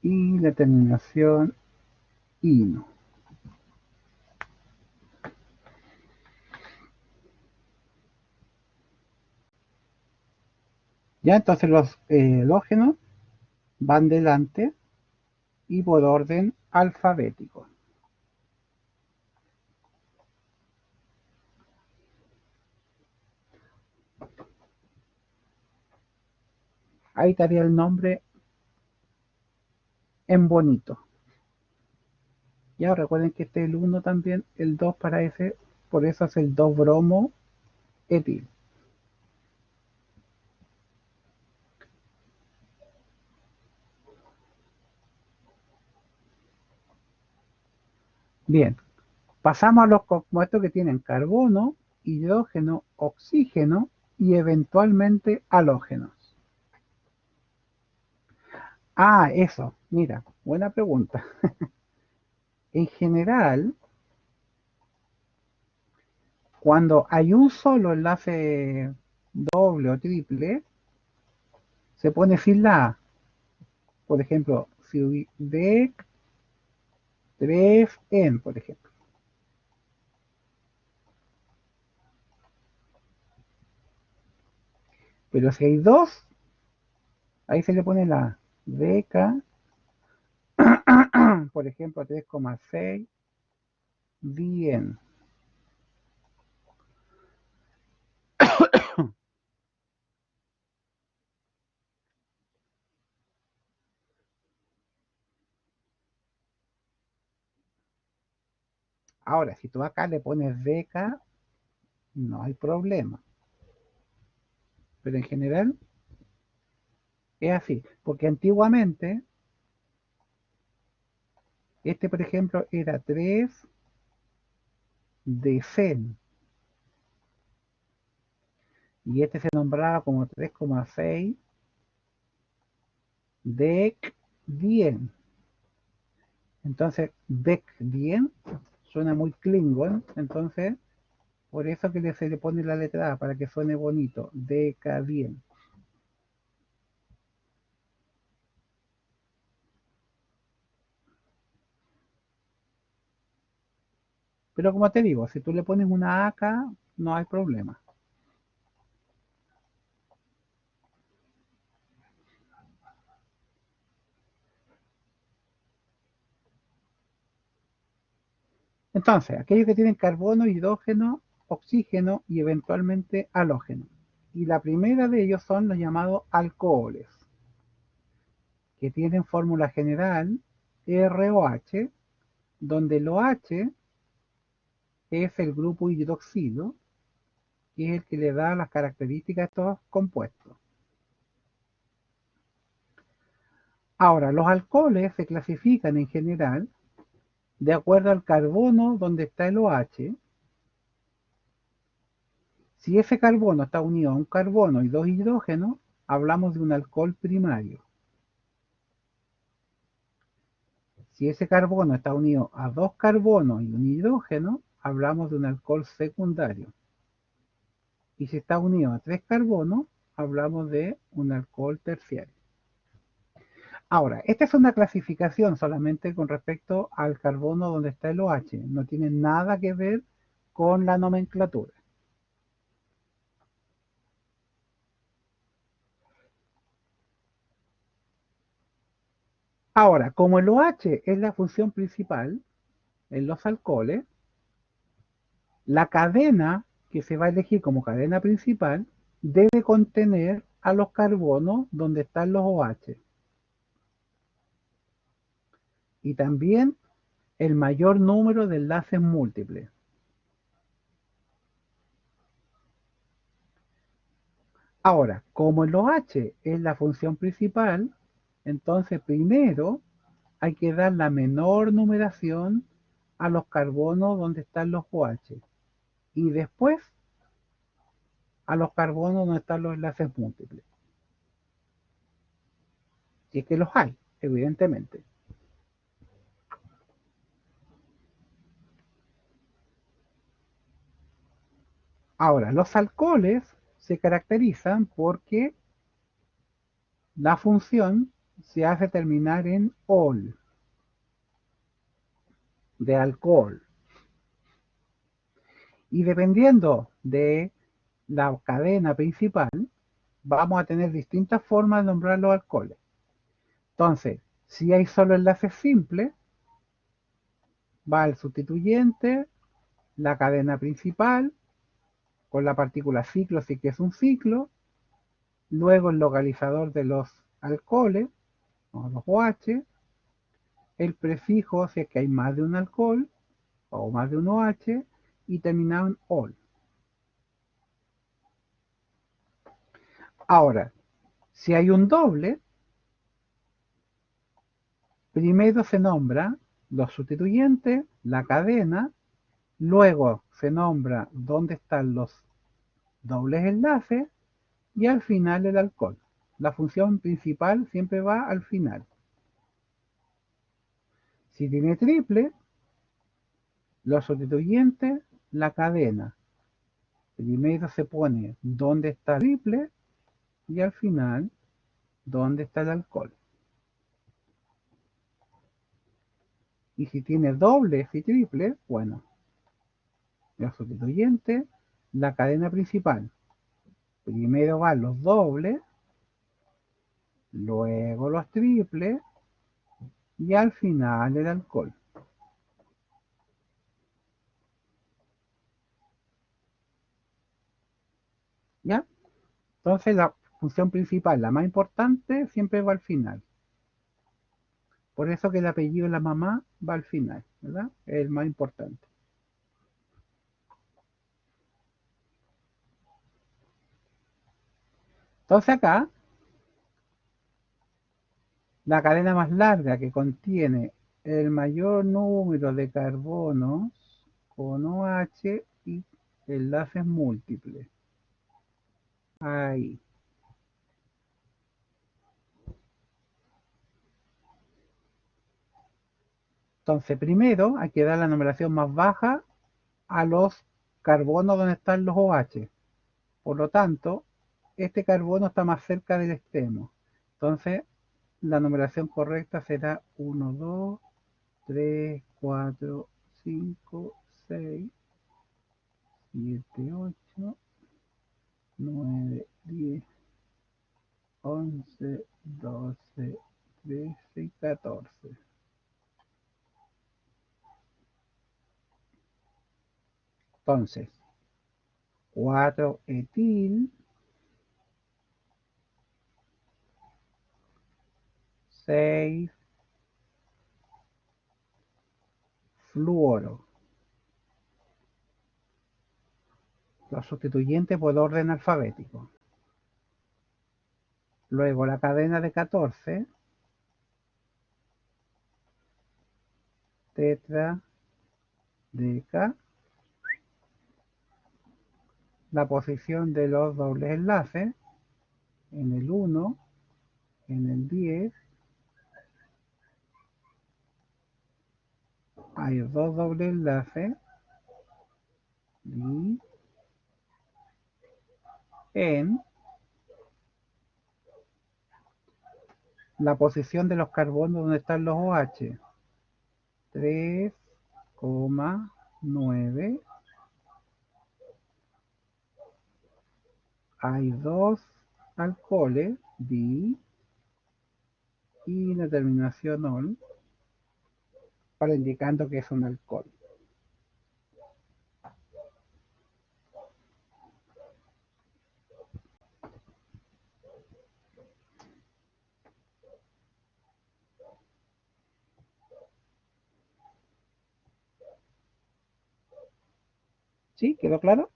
y la terminación ino. Ya entonces los halógenos van delante y por orden alfabético. Ahí estaría el nombre en bonito. Ya recuerden que este es el 1 también, el 2 para ese, por eso es el 2-bromo etil. Bien, pasamos a los compuestos que tienen carbono, hidrógeno, oxígeno y eventualmente halógenos. Ah, eso, mira, buena pregunta. En general, cuando hay un solo enlace doble o triple, se pone sin la A. Por ejemplo, si DEC 3N, por ejemplo. Pero si hay dos, ahí se le pone la A. DK, por ejemplo, 3,6, bien. Ahora, si tú acá le pones DK, no hay problema. Pero en general es así. Porque antiguamente, este por ejemplo era 3 de Fen. y este se nombraba como 3,6 Dec-10. Entonces, Dec-10 suena muy Klingon, entonces por eso que se le pone la letra A, para que suene bonito, Dec-10. Pero como te digo, si tú le pones una A acá, no hay problema. Entonces, aquellos que tienen carbono, hidrógeno, oxígeno y eventualmente halógeno. Y la primera de ellos son los llamados alcoholes, que tienen fórmula general ROH, donde el OH es el grupo hidroxilo, que es el que le da las características a estos compuestos. Ahora, los alcoholes se clasifican en general de acuerdo al carbono donde está el OH. Si ese carbono está unido a un carbono y dos hidrógenos, hablamos de un alcohol primario. Si ese carbono está unido a dos carbonos y un hidrógeno, hablamos de un alcohol secundario. Y si está unido a tres carbonos, hablamos de un alcohol terciario. Ahora, esta es una clasificación solamente con respecto al carbono donde está el OH. No tiene nada que ver con la nomenclatura. Ahora, como el OH es la función principal en los alcoholes, la cadena que se va a elegir como cadena principal debe contener a los carbonos donde están los OH. Y también el mayor número de enlaces múltiples. Ahora, como el OH es la función principal, entonces primero hay que dar la menor numeración a los carbonos donde están los OH y después a los carbonos donde están los enlaces múltiples. Si es que los hay, evidentemente. Ahora, los alcoholes se caracterizan porque la función se hace terminar en ol, de alcohol. Y dependiendo de la cadena principal, vamos a tener distintas formas de nombrar los alcoholes. Entonces, si hay solo enlaces simples, va el sustituyente, la cadena principal, con la partícula ciclo si que es un ciclo, luego el localizador de los alcoholes, o los OH, el prefijo si es que hay más de un alcohol, o más de un OH, y terminado en ol. Ahora, si hay un doble, primero se nombra los sustituyentes, la cadena, luego se nombra dónde están los dobles enlaces y al final el alcohol. La función principal siempre va al final. Si tiene triple, los sustituyentes, la cadena. Primero se pone dónde está el triple y al final dónde está el alcohol. Y si tiene dobles y triples, bueno, los sustituyentes, la cadena principal. Primero van los dobles, luego los triples y al final el alcohol. ¿Ya? Entonces la función principal, la más importante, siempre va al final. Por eso que el apellido de la mamá va al final, ¿verdad? Es el más importante. Entonces acá, la cadena más larga que contiene el mayor número de carbonos con OH y enlaces múltiples. Ahí. Entonces, primero hay que dar la numeración más baja a los carbonos donde están los OH. Por lo tanto, este carbono está más cerca del extremo. Entonces, la numeración correcta será 1, 2, 3, 4, 5, 6, 7, 8, 9, 10, 11, 12, 13 y 14. Entonces, 4 etil, 6 fluoro. Los sustituyentes por orden alfabético. Luego la cadena de 14, tetra, deca, la posición de los dobles enlaces en el 1, en el 10, hay dos dobles enlaces y en la posición de los carbonos donde están los OH, 3,9, hay dos alcoholes, di, y la terminación ol, para indicando que es un alcohol. ¿Sí? ¿Quedó claro?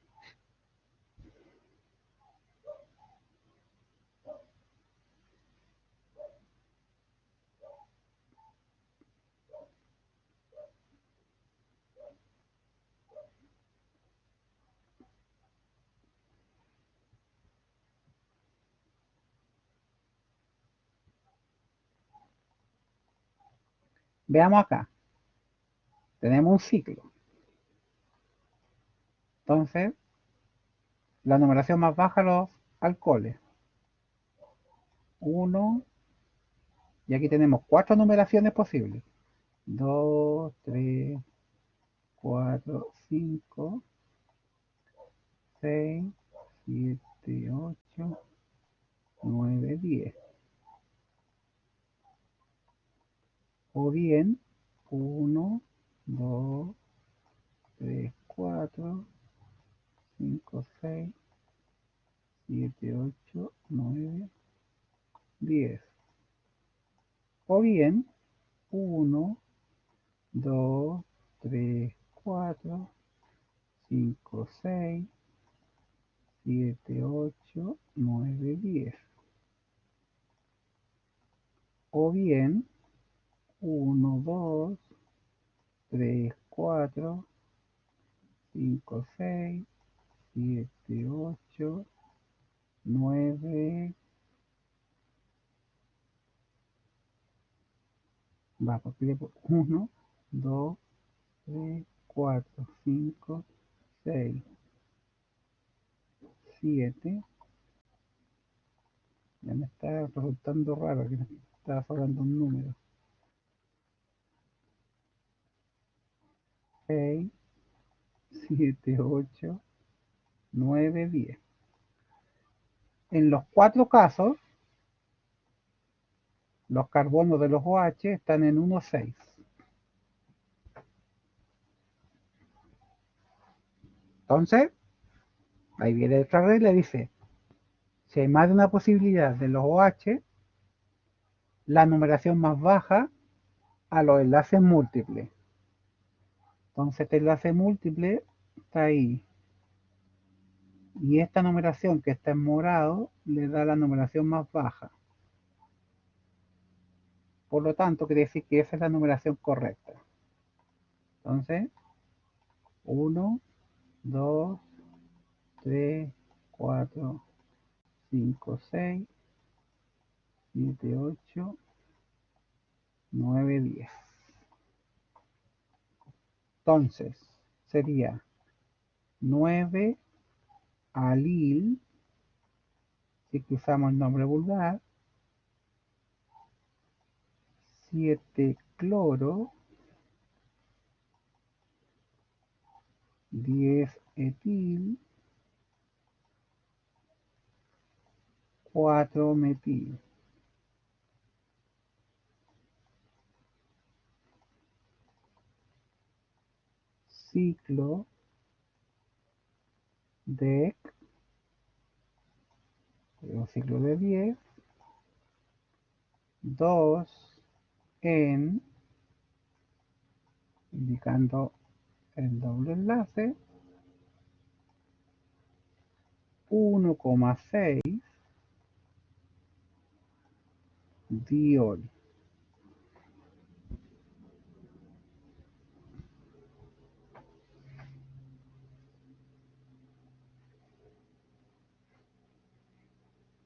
Veamos acá. Tenemos un ciclo. Entonces, la numeración más baja los alcoholes. 1, y aquí tenemos 4 numeraciones posibles. 2, 3, 4, 5, 6, 7, 8, 9, 10. O bien 1, 2, 3, 4, 5, 6, 7, 8, 9, 10. O bien 1, 2, 3, 4, 5, 6, 7, 8, 9, 10. O bien 1, 2, 3, 4, 5, 6, 7, 8, 9. Va, porque 1, 2, 3, 4, 5, 6, 7. Ya me está resultando raro que me estaba faltando un número. 6, 7, 8, 9, 10. En los 4 casos, los carbonos de los OH están en 1, 6. Entonces, ahí viene otra regla y dice, si hay más de una posibilidad de los OH, la numeración más baja a los enlaces múltiples. Entonces este enlace múltiple está ahí. Y esta numeración que está en morado le da la numeración más baja. Por lo tanto, quiere decir que esa es la numeración correcta. Entonces, 1, 2, 3, 4, 5, 6, 7, 8, 9, 10. Entonces, sería 9 alil, si que usamos el nombre vulgar, 7 cloro, 10 etil, 4 metil. Ciclo de un ciclo de 10, 2 en, indicando el doble enlace, 1,6 diol.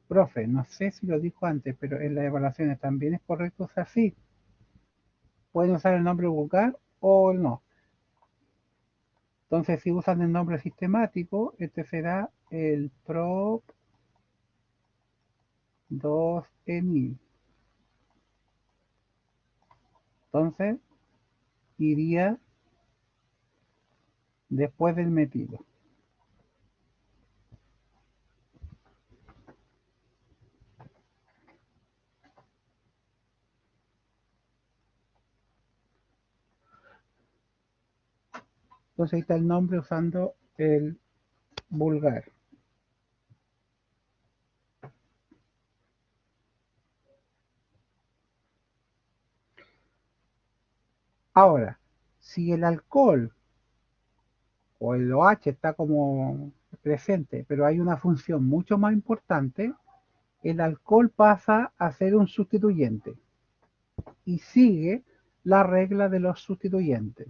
Profe, no sé si lo dijo antes, pero en las evaluaciones también es correcto usar así. Pueden usar el nombre vulgar o el no. Entonces, si usan el nombre sistemático, este será el prop 2 enil. Entonces, iría después del metilo. Entonces ahí está el nombre usando el vulgar. Ahora, si el alcohol o el OH está como presente, pero hay una función mucho más importante, el alcohol pasa a ser un sustituyente y sigue la regla de los sustituyentes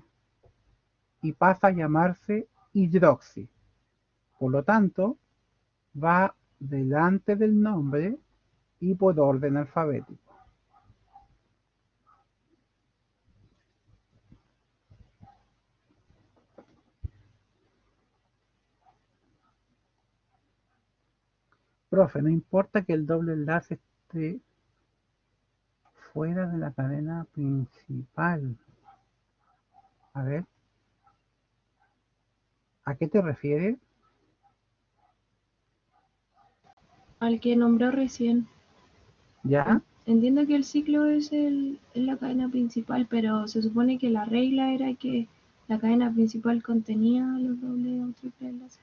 y pasa a llamarse hidroxi. Por lo tanto, va delante del nombre y por orden alfabético. Profe, no importa que el doble enlace esté fuera de la cadena principal. A ver, ¿a qué te refieres? Al que nombró recién. ¿Ya? Entiendo que el ciclo es la cadena principal, pero se supone que la regla era que la cadena principal contenía los doble o triple enlaces.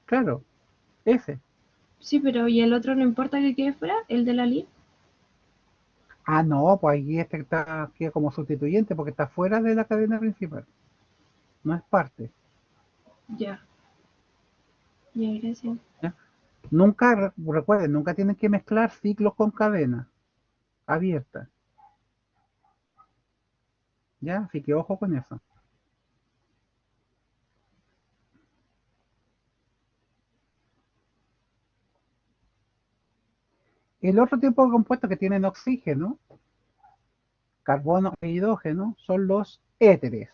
Claro, ese. Sí, pero ¿y el otro no importa que quede fuera? ¿El de la línea? Ah, no, pues aquí este está queda como sustituyente porque está fuera de la cadena principal. No es parte. Ya, ya, gracias. ¿Ya? Nunca, recuerden, nunca tienen que mezclar ciclos con cadenas abiertas. ¿Ya? Así que ojo con eso. El otro tipo de compuestos que tienen oxígeno, carbono e hidrógeno son los éteres,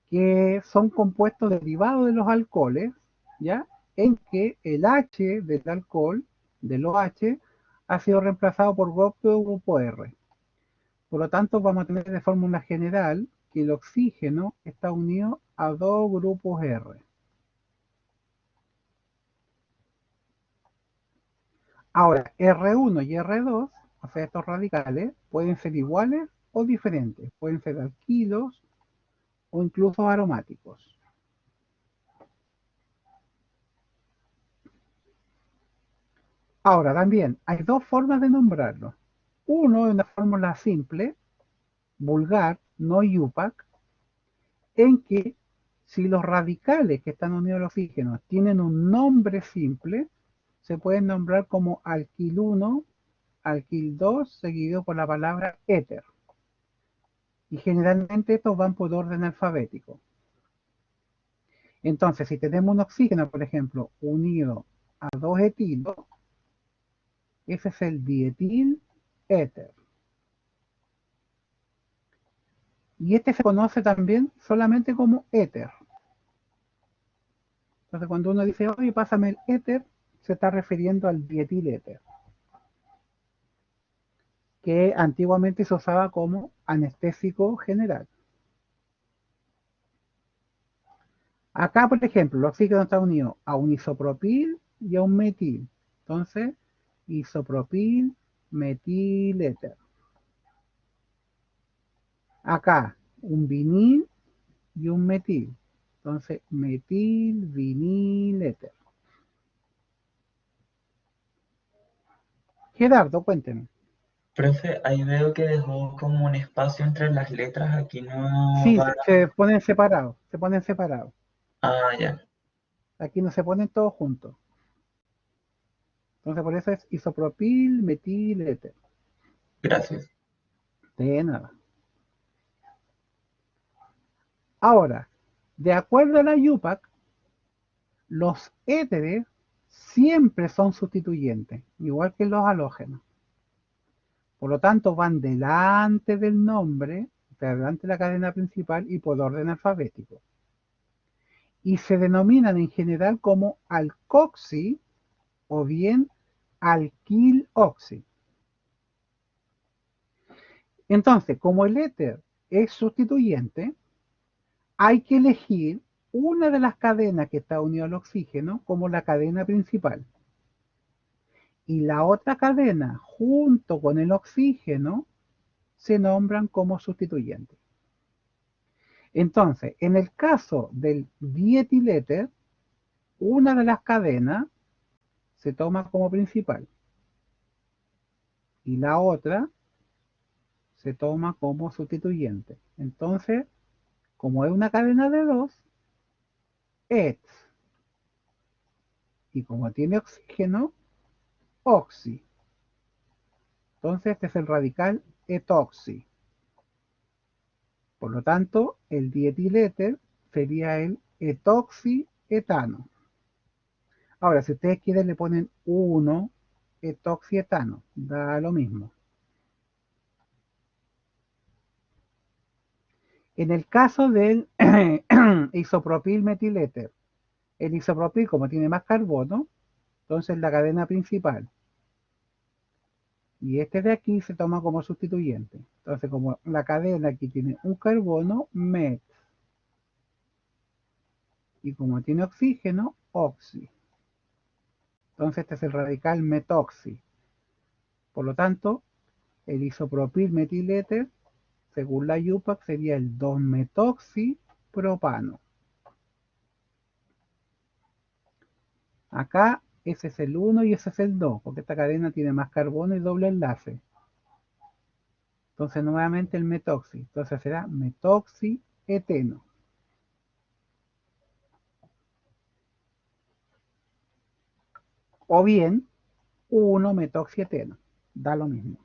que son compuestos derivados de los alcoholes, ¿ya? En que el H del alcohol, del OH, ha sido reemplazado por grupo R. Por lo tanto, vamos a tener de fórmula general que el oxígeno está unido a dos grupos R. Ahora, R1 y R2, o sea, estos radicales, pueden ser iguales o diferentes. Pueden ser alquilos o incluso aromáticos. Ahora, también hay dos formas de nombrarlos. Uno es una fórmula simple, vulgar, no IUPAC, en que si los radicales que están unidos al oxígeno tienen un nombre simple, se pueden nombrar como alquil 1, alquil 2, seguido por la palabra éter. Y generalmente estos van por orden alfabético. Entonces, si tenemos un oxígeno, por ejemplo, unido a 2 etilo, ese es el dietil éter. Y este se conoce también solamente como éter. Entonces cuando uno dice, oye, pásame el éter, se está refiriendo al dietil éter, que antiguamente se usaba como anestésico general. Acá, por ejemplo, los oxígenos están unidos a un isopropil y a un metil. Entonces, isopropil, metil, éter. Acá, un vinil y un metil. Entonces, metil, vinil, éter. Gerardo, cuénteme. Profe, ahí veo que dejó como un espacio entre las letras, aquí no Sí, va. se ponen separados, se ponen separados. Ah, ya, Aquí no se ponen todos juntos. Entonces, por eso es isopropil, metil, éter. gracias. De nada. Ahora, de acuerdo a la UPAC, los éteres siempre son sustituyentes, igual que los halógenos. Por lo tanto, van delante del nombre, delante de la cadena principal y por orden alfabético. Y se denominan en general como alcoxi o bien alquiloxi. Entonces, como el éter es sustituyente, hay que elegir una de las cadenas que está unida al oxígeno como la cadena principal. Y la otra cadena, junto con el oxígeno, se nombran como sustituyentes. Entonces, en el caso del dietiléter, una de las cadenas se toma como principal y la otra se toma como sustituyente. Entonces, como es una cadena de dos, et. Y como tiene oxígeno, oxi. Entonces, este es el radical etoxi. Por lo tanto, el dietiléter sería el etoxietano. Ahora, si ustedes quieren, le ponen 1 etoxietano, da lo mismo. En el caso del isopropil metiléter, el isopropil, como tiene más carbono, entonces la cadena principal. Y este de aquí se toma como sustituyente. Entonces, como la cadena aquí tiene un carbono, met. Y como tiene oxígeno, oxi. Entonces, este es el radical metoxi. Por lo tanto, el isopropil metiléter, según la UPAC, sería el 2-metoxipropano. Acá ese es el 1 y ese es el 2, porque esta cadena tiene más carbono y doble enlace. Entonces, nuevamente el metoxi. Entonces será metoxieteno. O bien 1-metoxieteno. Da lo mismo.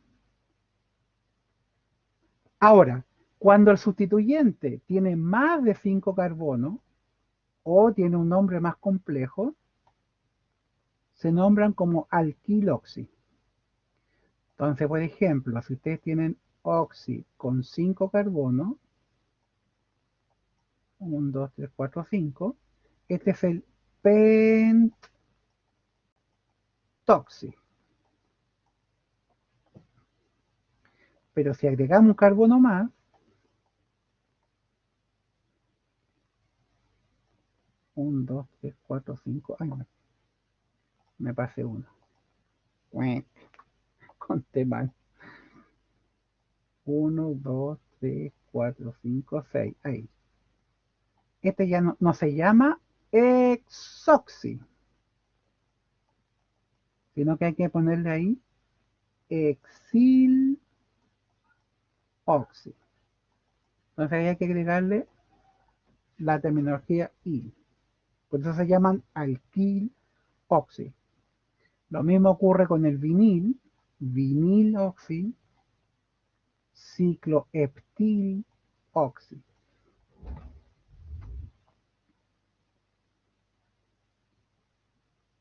Ahora, cuando el sustituyente tiene más de 5 carbonos o tiene un nombre más complejo, se nombran como alquiloxi. Entonces, por ejemplo, si ustedes tienen oxi con 5 carbonos, 1, 2, 3, 4, 5, este es el pentoxi. Pero si agregamos un carbono más, 1, 2, 3, 4, 5, ay, me pasé uno. Conté mal. 1, 2, 3, 4, 5, 6. Ahí. Este ya no se llama exoxi, sino que hay que ponerle ahí exiloxi. Entonces ahí hay que agregarle la terminología il. Por eso se llaman alquiloxi. Lo mismo ocurre con el vinil, viniloxi, cicloheptiloxi.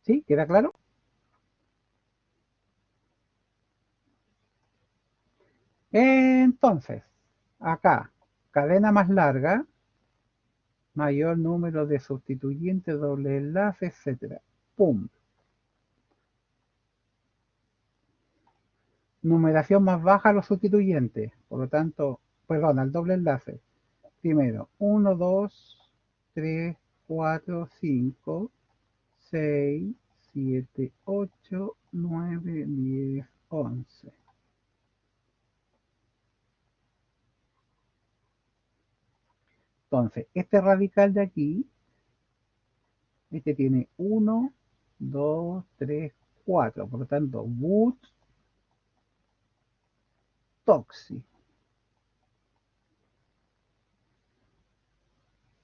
¿Sí? ¿Queda claro? Entonces, acá, cadena más larga, mayor número de sustituyentes, doble enlace, etcétera. ¡Pum! Numeración más baja a los sustituyentes, por lo tanto, perdón, al doble enlace. Primero, 1, 2, 3, 4, 5, 6, 7, 8, 9, 10, 11. Entonces, este radical de aquí, este tiene 1, 2, 3, 4. Por lo tanto, boot toxi.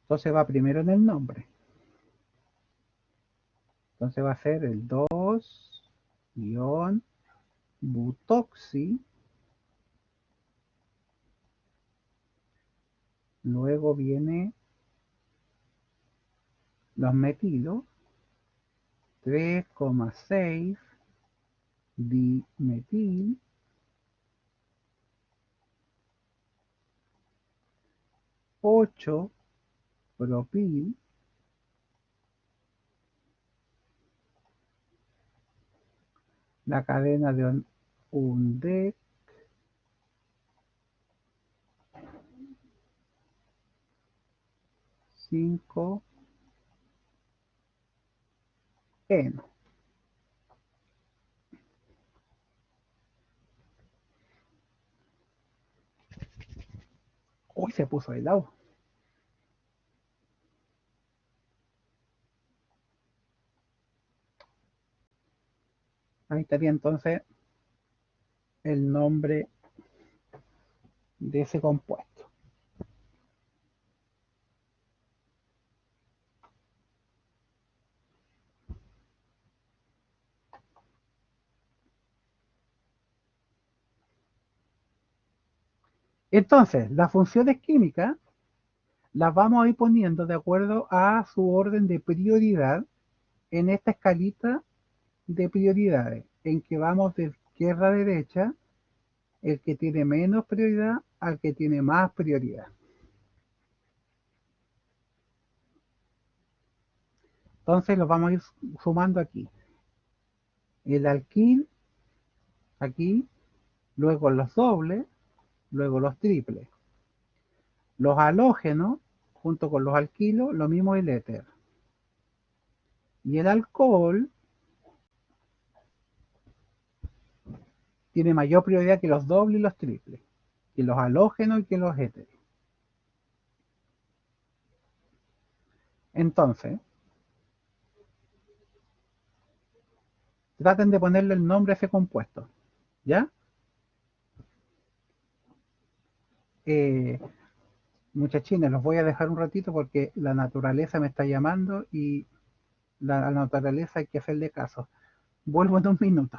Entonces va primero en el nombre. Entonces va a ser el 2 guión butoxi. Luego viene los metilos. 3,6 dimetil. 8 propil. La cadena de UNDEC. 5 eno. Uy, se puso helado. Ahí estaría entonces el nombre de ese compuesto. Entonces, las funciones químicas las vamos a ir poniendo de acuerdo a su orden de prioridad en esta escalita de prioridades, en que vamos de izquierda a derecha, el que tiene menos prioridad al que tiene más prioridad. Entonces los vamos a ir sumando aquí. El alquil, aquí, luego los dobles, luego los triples. Los halógenos, junto con los alquilos, lo mismo el éter. Y el alcohol tiene mayor prioridad que los dobles y los triples, que los halógenos y que los éteres. Entonces, traten de ponerle el nombre a ese compuesto, ¿ya? Muchachines, los voy a dejar un ratito porque la naturaleza me está llamando y la naturaleza hay que hacerle caso. Vuelvo en un minuto.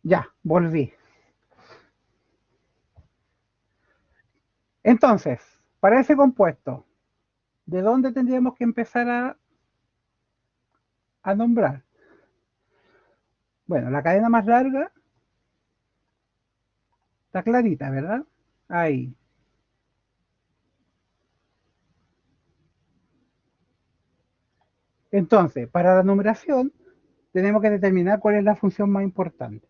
Ya, volví. Entonces, para ese compuesto, ¿de dónde tendríamos que empezar a nombrar? Bueno, la cadena más larga está clarita, ¿verdad? Ahí. Entonces, para la numeración, tenemos que determinar cuál es la función más importante.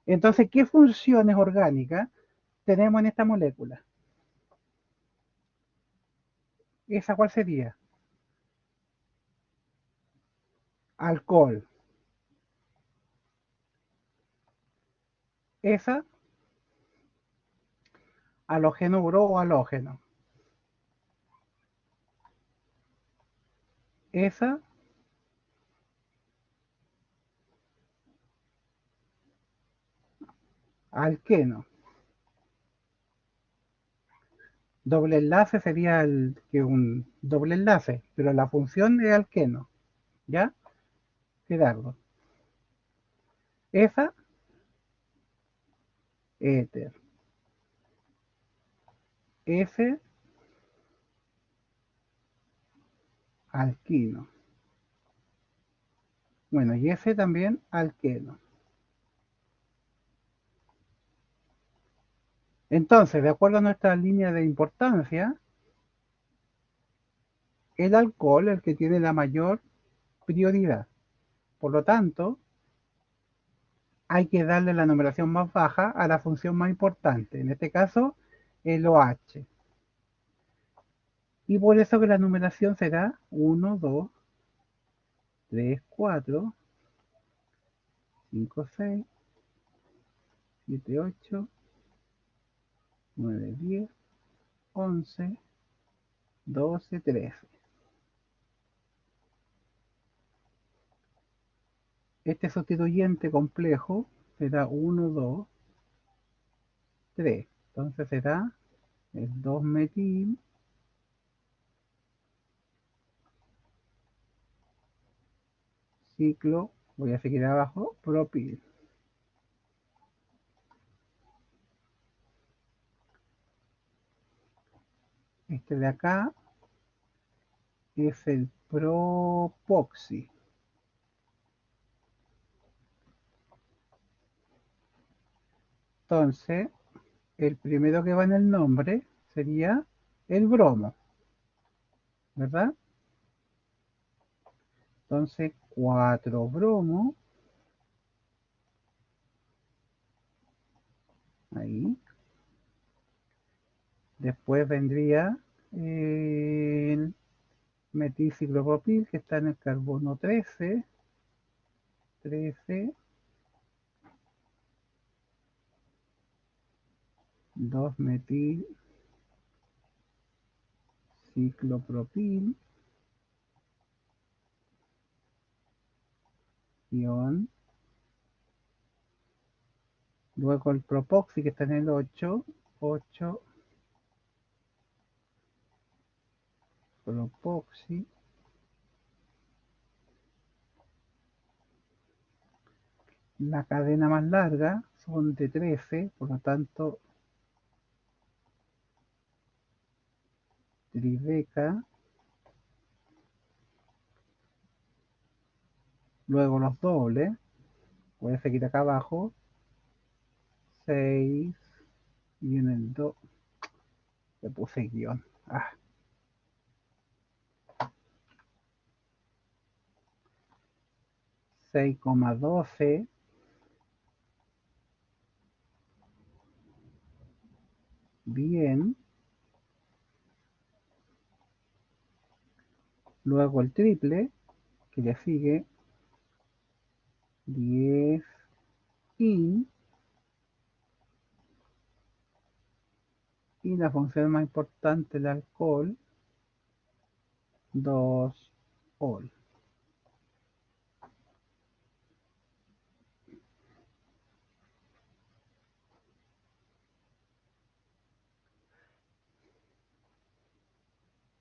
Entonces, ¿qué funciones orgánicas tenemos en esta molécula? ¿Esa cuál sería? Alcohol. Esa, halógeno bro o halógeno. Esa, alqueno. Doble enlace sería que un doble enlace, pero la función es alqueno. ¿Ya? Gerardo. Esa, éter. Ese, alquino. Bueno, y ese también alqueno. Entonces, de acuerdo a nuestra línea de importancia, el alcohol es el que tiene la mayor prioridad. Por lo tanto, hay que darle la numeración más baja a la función más importante, en este caso el OH. Y por eso que la numeración será 1, 2, 3, 4, 5, 6, 7, 8, 9, 10, 11, 12, 13. Este sustituyente complejo será 1, 2, 3. Entonces será el 2-metil ciclo, voy a seguir abajo, propil. Este de acá es el propoxi. Entonces, el primero que va en el nombre sería el bromo, ¿verdad? Entonces, 4 bromo, ahí. Después vendría el metilciclopropil, que está en el carbono 13, 13, 2-metil ciclopropil, ion. Luego el propoxi, que está en el 8, 8, propoxi. La cadena más larga son de 13, por lo tanto, trideca. Luego los dobles, voy a seguir acá abajo, 6, y en el 2, le puse guión. 6,12, bien. Luego el triple, que le sigue, 10 in. Y la función más importante del alcohol, 2 ol.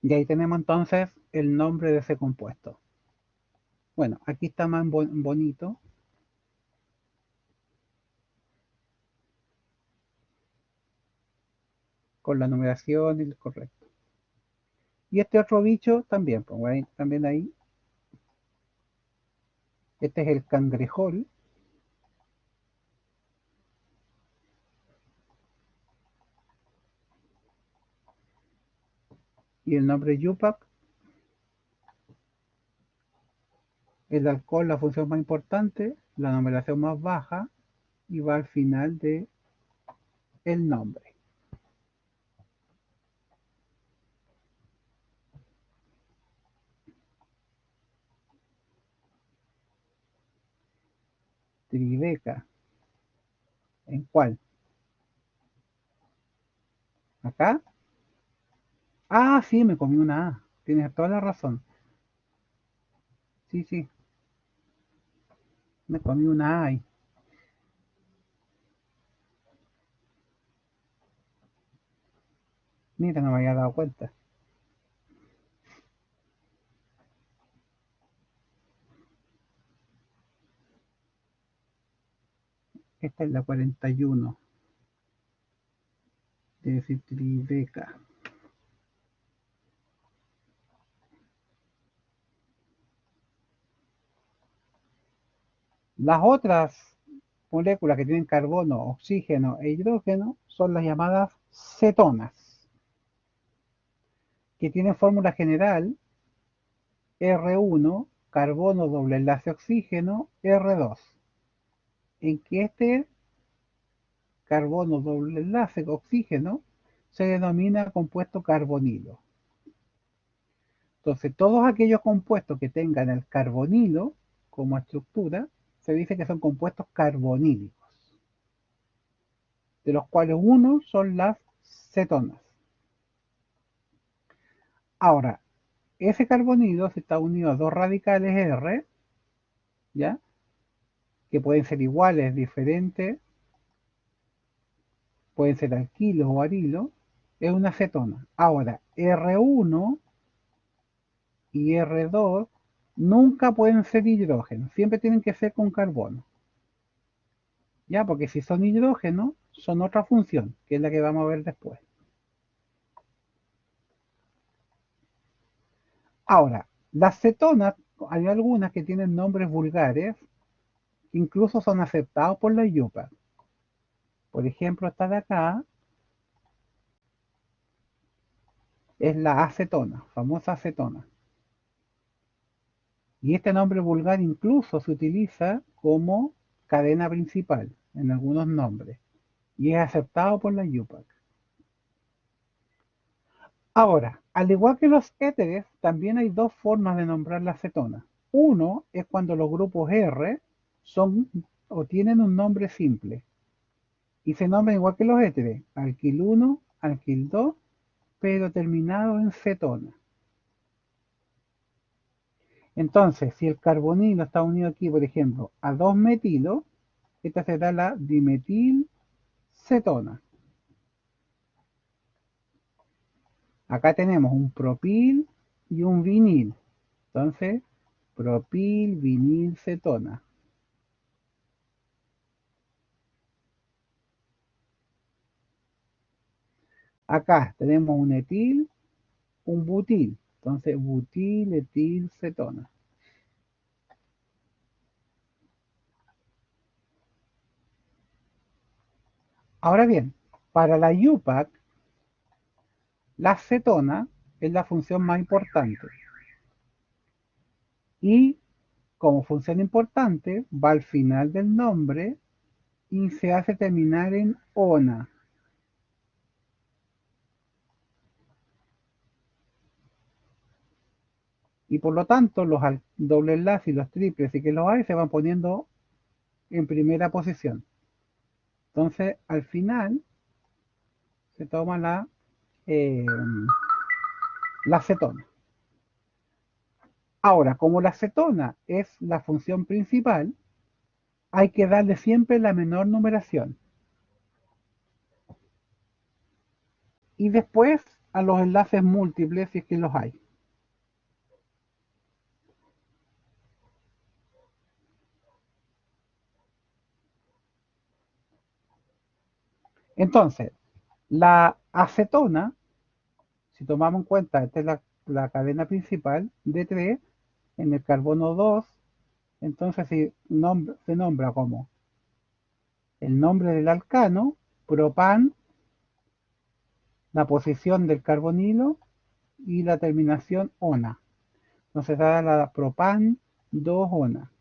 Y ahí tenemos entonces el nombre de ese compuesto. Bueno, aquí está más bonito. con la numeración y el correcto. Y este otro bicho también, pues, también ahí. Este es el cangrejol. Y el nombre Yupac, el alcohol, la función más importante, la numeración más baja, y va al final de el nombre. Tribeca. ¿En cuál? ¿Acá? Ah, sí, me comí una A. Tienes toda la razón. Sí, sí, me comí una A ahí. Mira, no me había dado cuenta. Esta es la 41. Debe decir Tribeca. Las otras moléculas que tienen carbono, oxígeno e hidrógeno son las llamadas cetonas, que tienen fórmula general R1, carbono doble enlace oxígeno, R2, en que este carbono doble enlace oxígeno se denomina compuesto carbonilo. Entonces, todos aquellos compuestos que tengan el carbonilo como estructura, se dice que son compuestos carbonílicos, de los cuales uno son las cetonas. Ahora, ese carbonilo se está unido a dos radicales R, ¿ya? Que pueden ser iguales, diferentes, pueden ser alquilos o arilos, es una cetona. Ahora, R1 y R2 nunca pueden ser hidrógenos, siempre tienen que ser con carbono. ¿Ya? Porque si son hidrógenos, son otra función, que es la que vamos a ver después. Ahora, las cetonas, hay algunas que tienen nombres vulgares, que incluso son aceptados por la IUPAC. Por ejemplo, esta de acá es la acetona, famosa acetona. Y este nombre vulgar incluso se utiliza como cadena principal en algunos nombres y es aceptado por la IUPAC. Ahora, al igual que los éteres, también hay dos formas de nombrar la acetona. Uno es cuando los grupos R son o tienen un nombre simple y se nombran igual que los éteres, alquil 1, alquil 2, pero terminado en cetona. Entonces, si el carbonilo está unido aquí, por ejemplo, a 2 metilo, esta será la dimetilcetona. Acá tenemos un propil y un vinil. Entonces, propil, vinil, cetona. Acá tenemos un etil, un butil. Entonces, butil, etil, cetona. Ahora bien, para la IUPAC, la cetona es la función más importante. Y como función importante, va al final del nombre y se hace terminar en ona. Y por lo tanto, los doble enlace y los triples y que los hay se van poniendo en primera posición. Entonces, al final, se toma la acetona. Ahora, como la acetona es la función principal, hay que darle siempre la menor numeración. Y después a los enlaces múltiples si es que los hay. Entonces, La acetona, si tomamos en cuenta, esta es la cadena principal de 3, en el carbono 2, entonces se nombra como el nombre del alcano, propan, la posición del carbonilo y la terminación ona. Entonces da la propan 2-ona.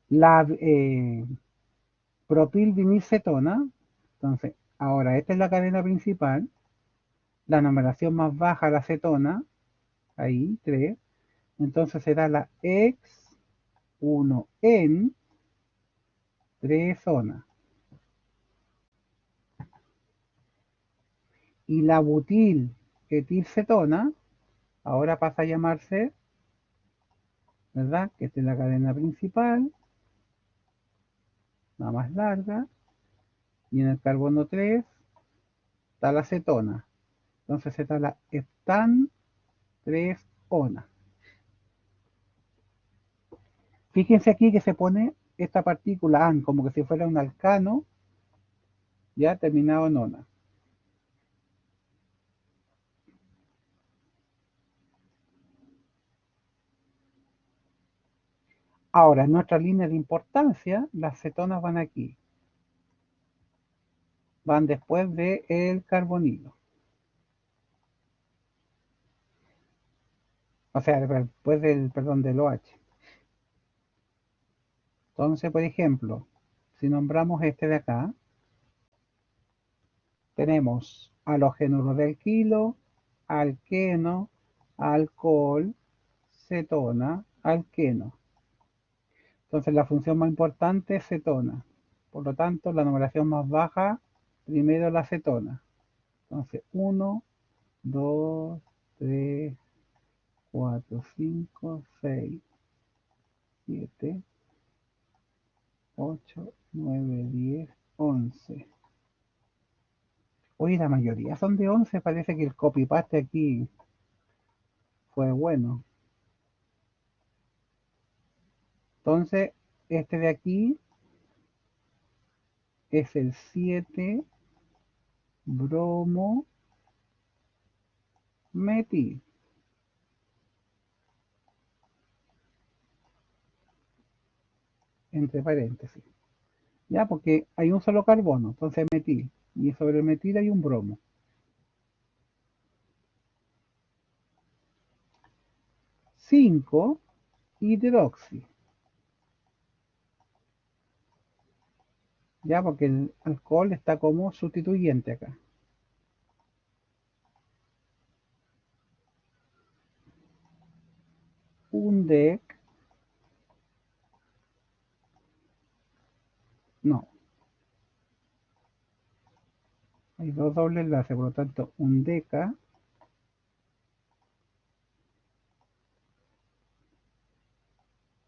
La propilvinilcetona, entonces ahora esta es la cadena principal, la numeración más baja la acetona, ahí 3, entonces será la X1N 3-ona. Y la butil-etilcetona ahora pasa a llamarse, ¿verdad? Que esta es la cadena principal, la más larga, y en el carbono 3 está la acetona. Entonces está la heptan 3-ona. Fíjense aquí que se pone esta partícula AN como que si fuera un alcano ya terminado en ona. Ahora, en nuestra línea de importancia, las cetonas van aquí. Van después del carbonilo. O sea, después del OH. Entonces, por ejemplo, si nombramos este de acá, tenemos halogénuro de alquilo, alqueno, alcohol, cetona, alqueno. Entonces la función más importante es cetona. Por lo tanto, la numeración más baja, primero la cetona. Entonces 1, 2, 3, 4, 5, 6, 7, 8, 9, 10, 11. Oye, la mayoría son de 11, parece que el copy-paste aquí fue bueno. Entonces, este de aquí es el 7 bromo metil. Entre paréntesis. Ya, porque hay un solo carbono, entonces metil. Y sobre el metil hay un bromo. 5 hidroxi. Ya, porque el alcohol está como sustituyente acá. Un dec. No. Hay dos dobles enlaces, por lo tanto, un deca.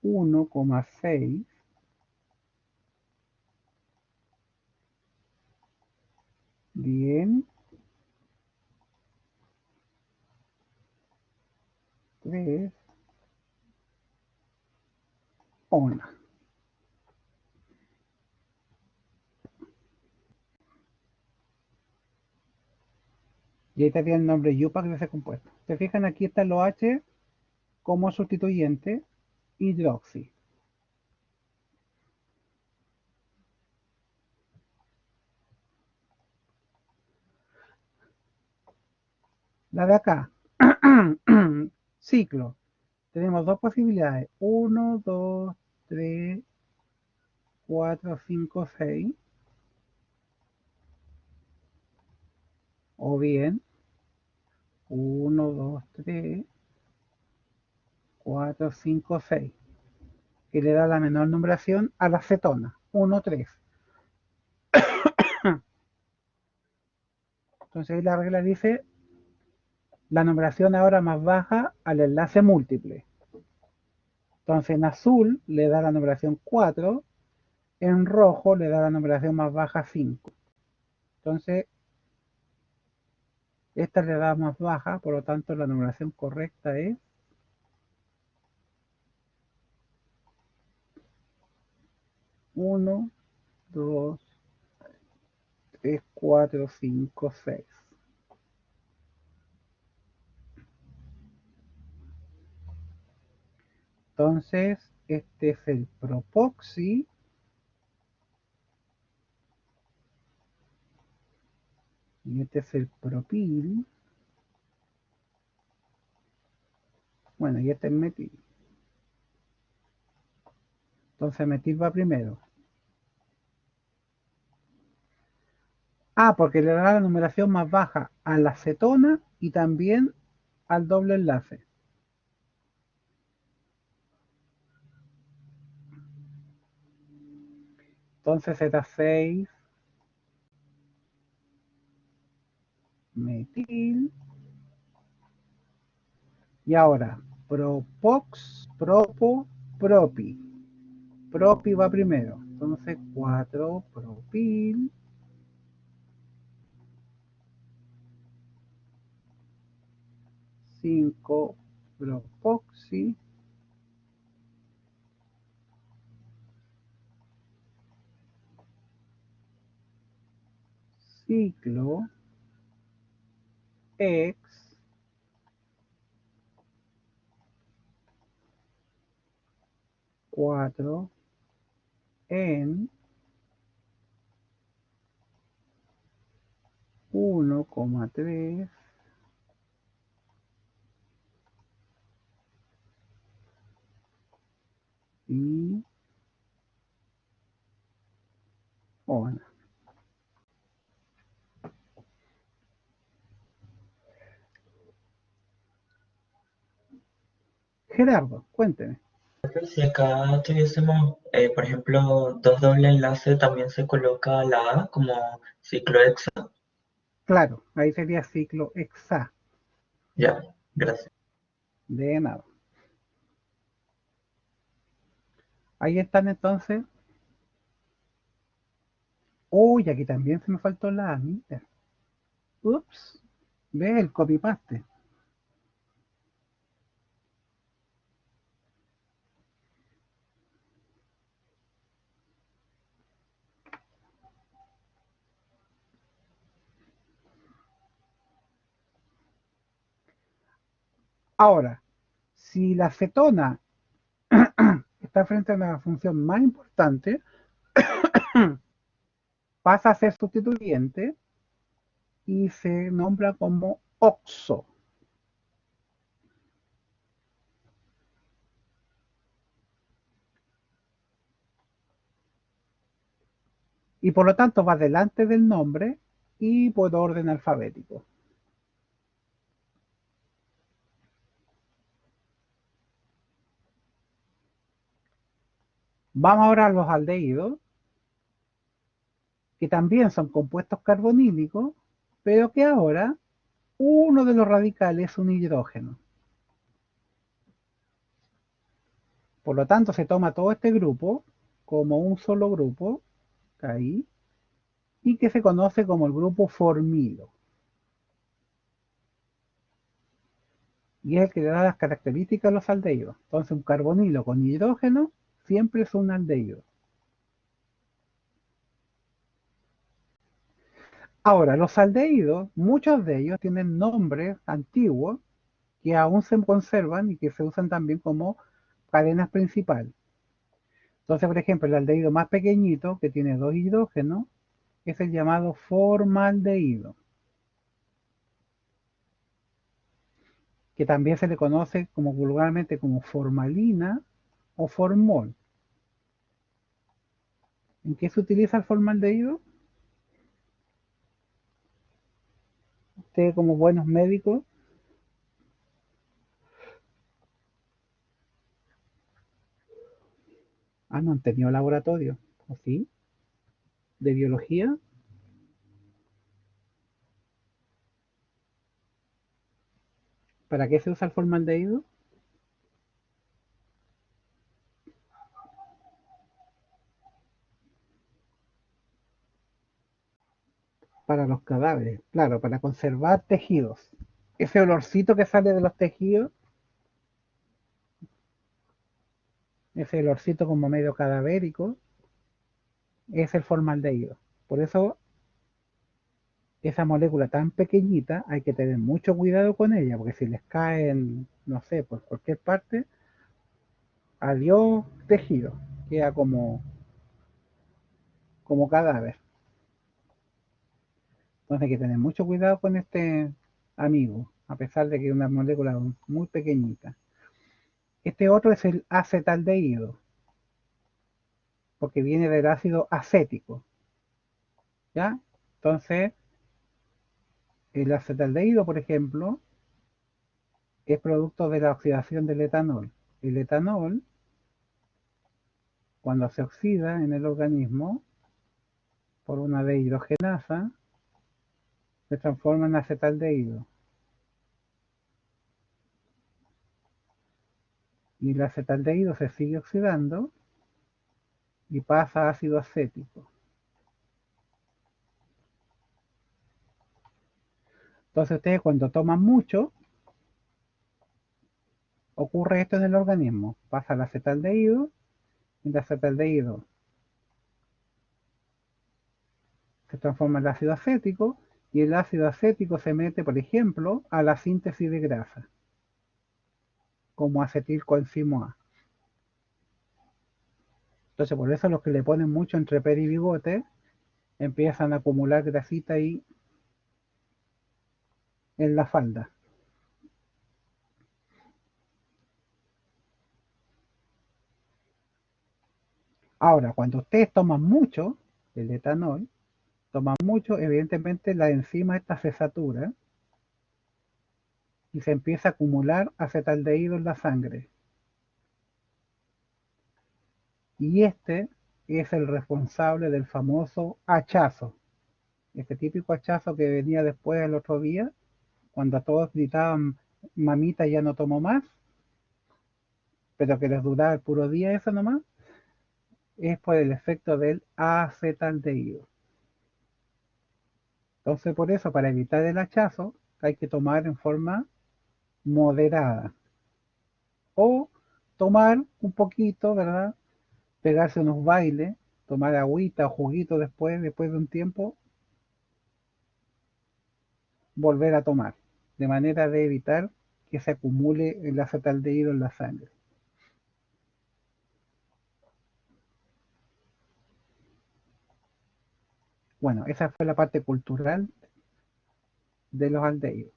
1,6. Bien. 3. Ona. Y ahí te tiene el nombre UPAC de ese compuesto. Se fijan, aquí está el OH como sustituyente, hidroxi. La de acá, ciclo. Tenemos dos posibilidades. 1, 2, 3, 4, 5, 6. O bien 1, 2, 3, 4, 5, 6. Que le da la menor numeración a la cetona. 1, 3. Entonces ahí la regla dice la numeración ahora más baja al enlace múltiple. Entonces en azul le da la numeración 4, en rojo le da la numeración más baja 5. Entonces esta le da más baja, por lo tanto la numeración correcta es 1, 2, 3, 4, 5, 6. Entonces, este es el propoxi. Y este es el propil. Bueno, y este es metil. Entonces metil va primero. Ah, porque le da la numeración más baja a la acetona y también al doble enlace. Entonces Z6 metil. Y ahora, propox, propo, propi. Propi va primero. Entonces 4 propil. 5 propoxi. Ciclo X 4 en 1,3 y ona. Gerardo, cuénteme. Si acá tuviésemos, por ejemplo, dos doble enlace, también se coloca la A como ciclo hexa. Claro, ahí sería ciclo hexa. Ya, gracias. De nada. Ahí están entonces. Uy, aquí también se me faltó la A, mira. Ups. Ve el copy paste. Ahora, si la cetona está frente a una función más importante, pasa a ser sustituyente y se nombra como oxo. Y por lo tanto va delante del nombre y por orden alfabético. Vamos ahora a los aldehídos, que también son compuestos carbonílicos, pero que ahora uno de los radicales es un hidrógeno. Por lo tanto, se toma todo este grupo como un solo grupo, ahí, y que se conoce como el grupo formilo. Y es el que le da las características a los aldehídos. Entonces, un carbonilo con hidrógeno siempre es un aldehído. Ahora, los aldehídos, muchos de ellos tienen nombres antiguos que aún se conservan y que se usan también como cadenas principales. Entonces, por ejemplo, el aldehído más pequeñito, que tiene dos hidrógenos, es el llamado formaldehído, que también se le conoce como vulgarmente como formalina o formol. ¿En qué se utiliza el formaldehído? Ustedes como buenos médicos, no han tenido laboratorio, ¿o sí? ¿De biología? ¿Para qué se usa el formaldehído? Para los cadáveres, claro, para conservar tejidos. Ese olorcito que sale de los tejidos, ese olorcito como medio cadavérico, es el formaldehído. Por eso esa molécula tan pequeñita hay que tener mucho cuidado con ella, porque si les caen, no sé, por cualquier parte, adiós tejido, queda como cadáver. Entonces hay que tener mucho cuidado con este amigo, a pesar de que es una molécula muy pequeñita. Este otro es el acetaldehído, porque viene del ácido acético, ¿ya? Entonces, el acetaldehído, por ejemplo, es producto de la oxidación del etanol. El etanol, cuando se oxida en el organismo por una deshidrogenasa, se transforma en acetaldehído. Y el acetaldehído se sigue oxidando y pasa a ácido acético. Entonces ustedes cuando toman mucho, ocurre esto en el organismo. Pasa al acetaldehído, y el acetaldehído se transforma en ácido acético, y el ácido acético se mete, por ejemplo, a la síntesis de grasa, como acetilcoenzimo A. Entonces por eso los que le ponen mucho entre pera y bigote, empiezan a acumular grasita ahí en la falda. Ahora, cuando ustedes toman mucho el etanol, toman mucho, evidentemente la enzima esta se satura y se empieza a acumular acetaldehído en la sangre. Y este es el responsable del famoso hachazo, este típico hachazo que venía después el otro día, cuando a todos gritaban, mamita ya no tomo más, pero que les duraba el puro día eso nomás, es por el efecto del acetaldehído. Entonces por eso, para evitar el hachazo, hay que tomar en forma moderada. O tomar un poquito, ¿verdad? Pegarse unos bailes, tomar agüita o juguito después de un tiempo, volver a tomar, de manera de evitar que se acumule el acetaldehído en la sangre. Bueno, esa fue la parte cultural de los aldehídos.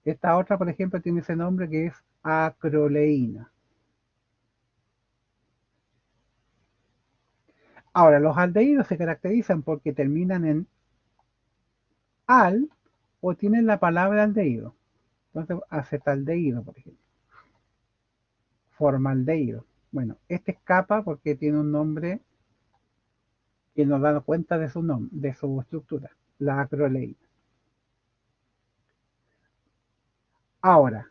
Esta otra, por ejemplo, tiene ese nombre que es acroleína. Ahora, los aldehídos se caracterizan porque terminan en al o tienen la palabra aldehído. Entonces, acetaldehído, por ejemplo. Formaldehído. Bueno, este escapa porque tiene un nombre que nos da cuenta de su nombre, de su estructura, la acroleína. Ahora,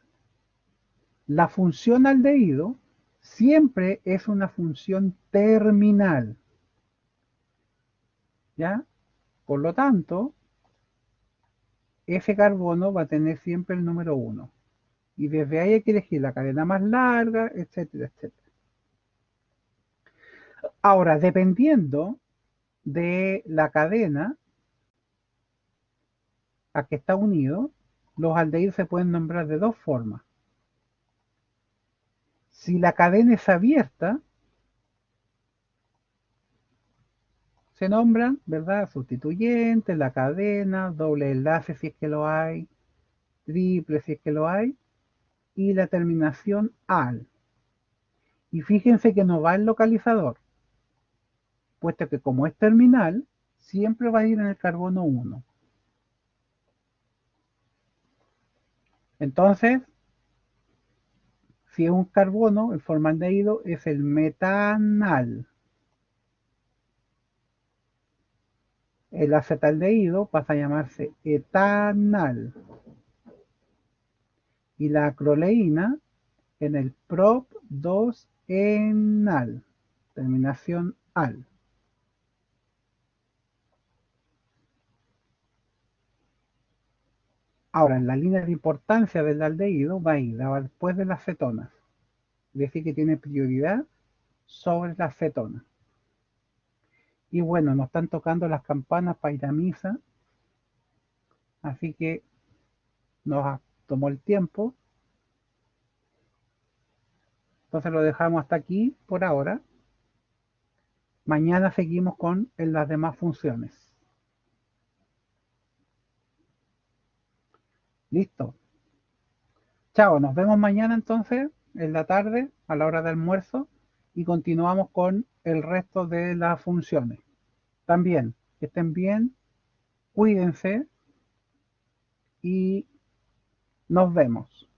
la función aldehído siempre es una función terminal, ¿ya? Por lo tanto, ese carbono va a tener siempre el número 1. Y desde ahí hay que elegir la cadena más larga, etcétera, etcétera. Ahora, dependiendo de la cadena a que está unido, los aldehídos se pueden nombrar de dos formas. Si la cadena es abierta, se nombran, ¿verdad? Sustituyentes, la cadena, doble enlace si es que lo hay, triple si es que lo hay, y la terminación al. Y fíjense que no va el localizador, puesto que como es terminal, siempre va a ir en el carbono 1. Entonces, si es un carbono, el formaldehído es el metanal. El acetaldehído pasa a llamarse etanal. Y la acroleína en el prop-2-enal, terminación al. Ahora, en la línea de importancia del aldehído va a ir después de las cetonas, es decir, que tiene prioridad sobre las cetonas. Y bueno, nos están tocando las campanas para ir a misa, Así que nos tomó el tiempo. Entonces lo dejamos hasta aquí por ahora. Mañana seguimos con las demás funciones. Listo. Chao, nos vemos mañana entonces en la tarde a la hora de almuerzo y continuamos con el resto de las funciones. También, que estén bien, cuídense y nos vemos.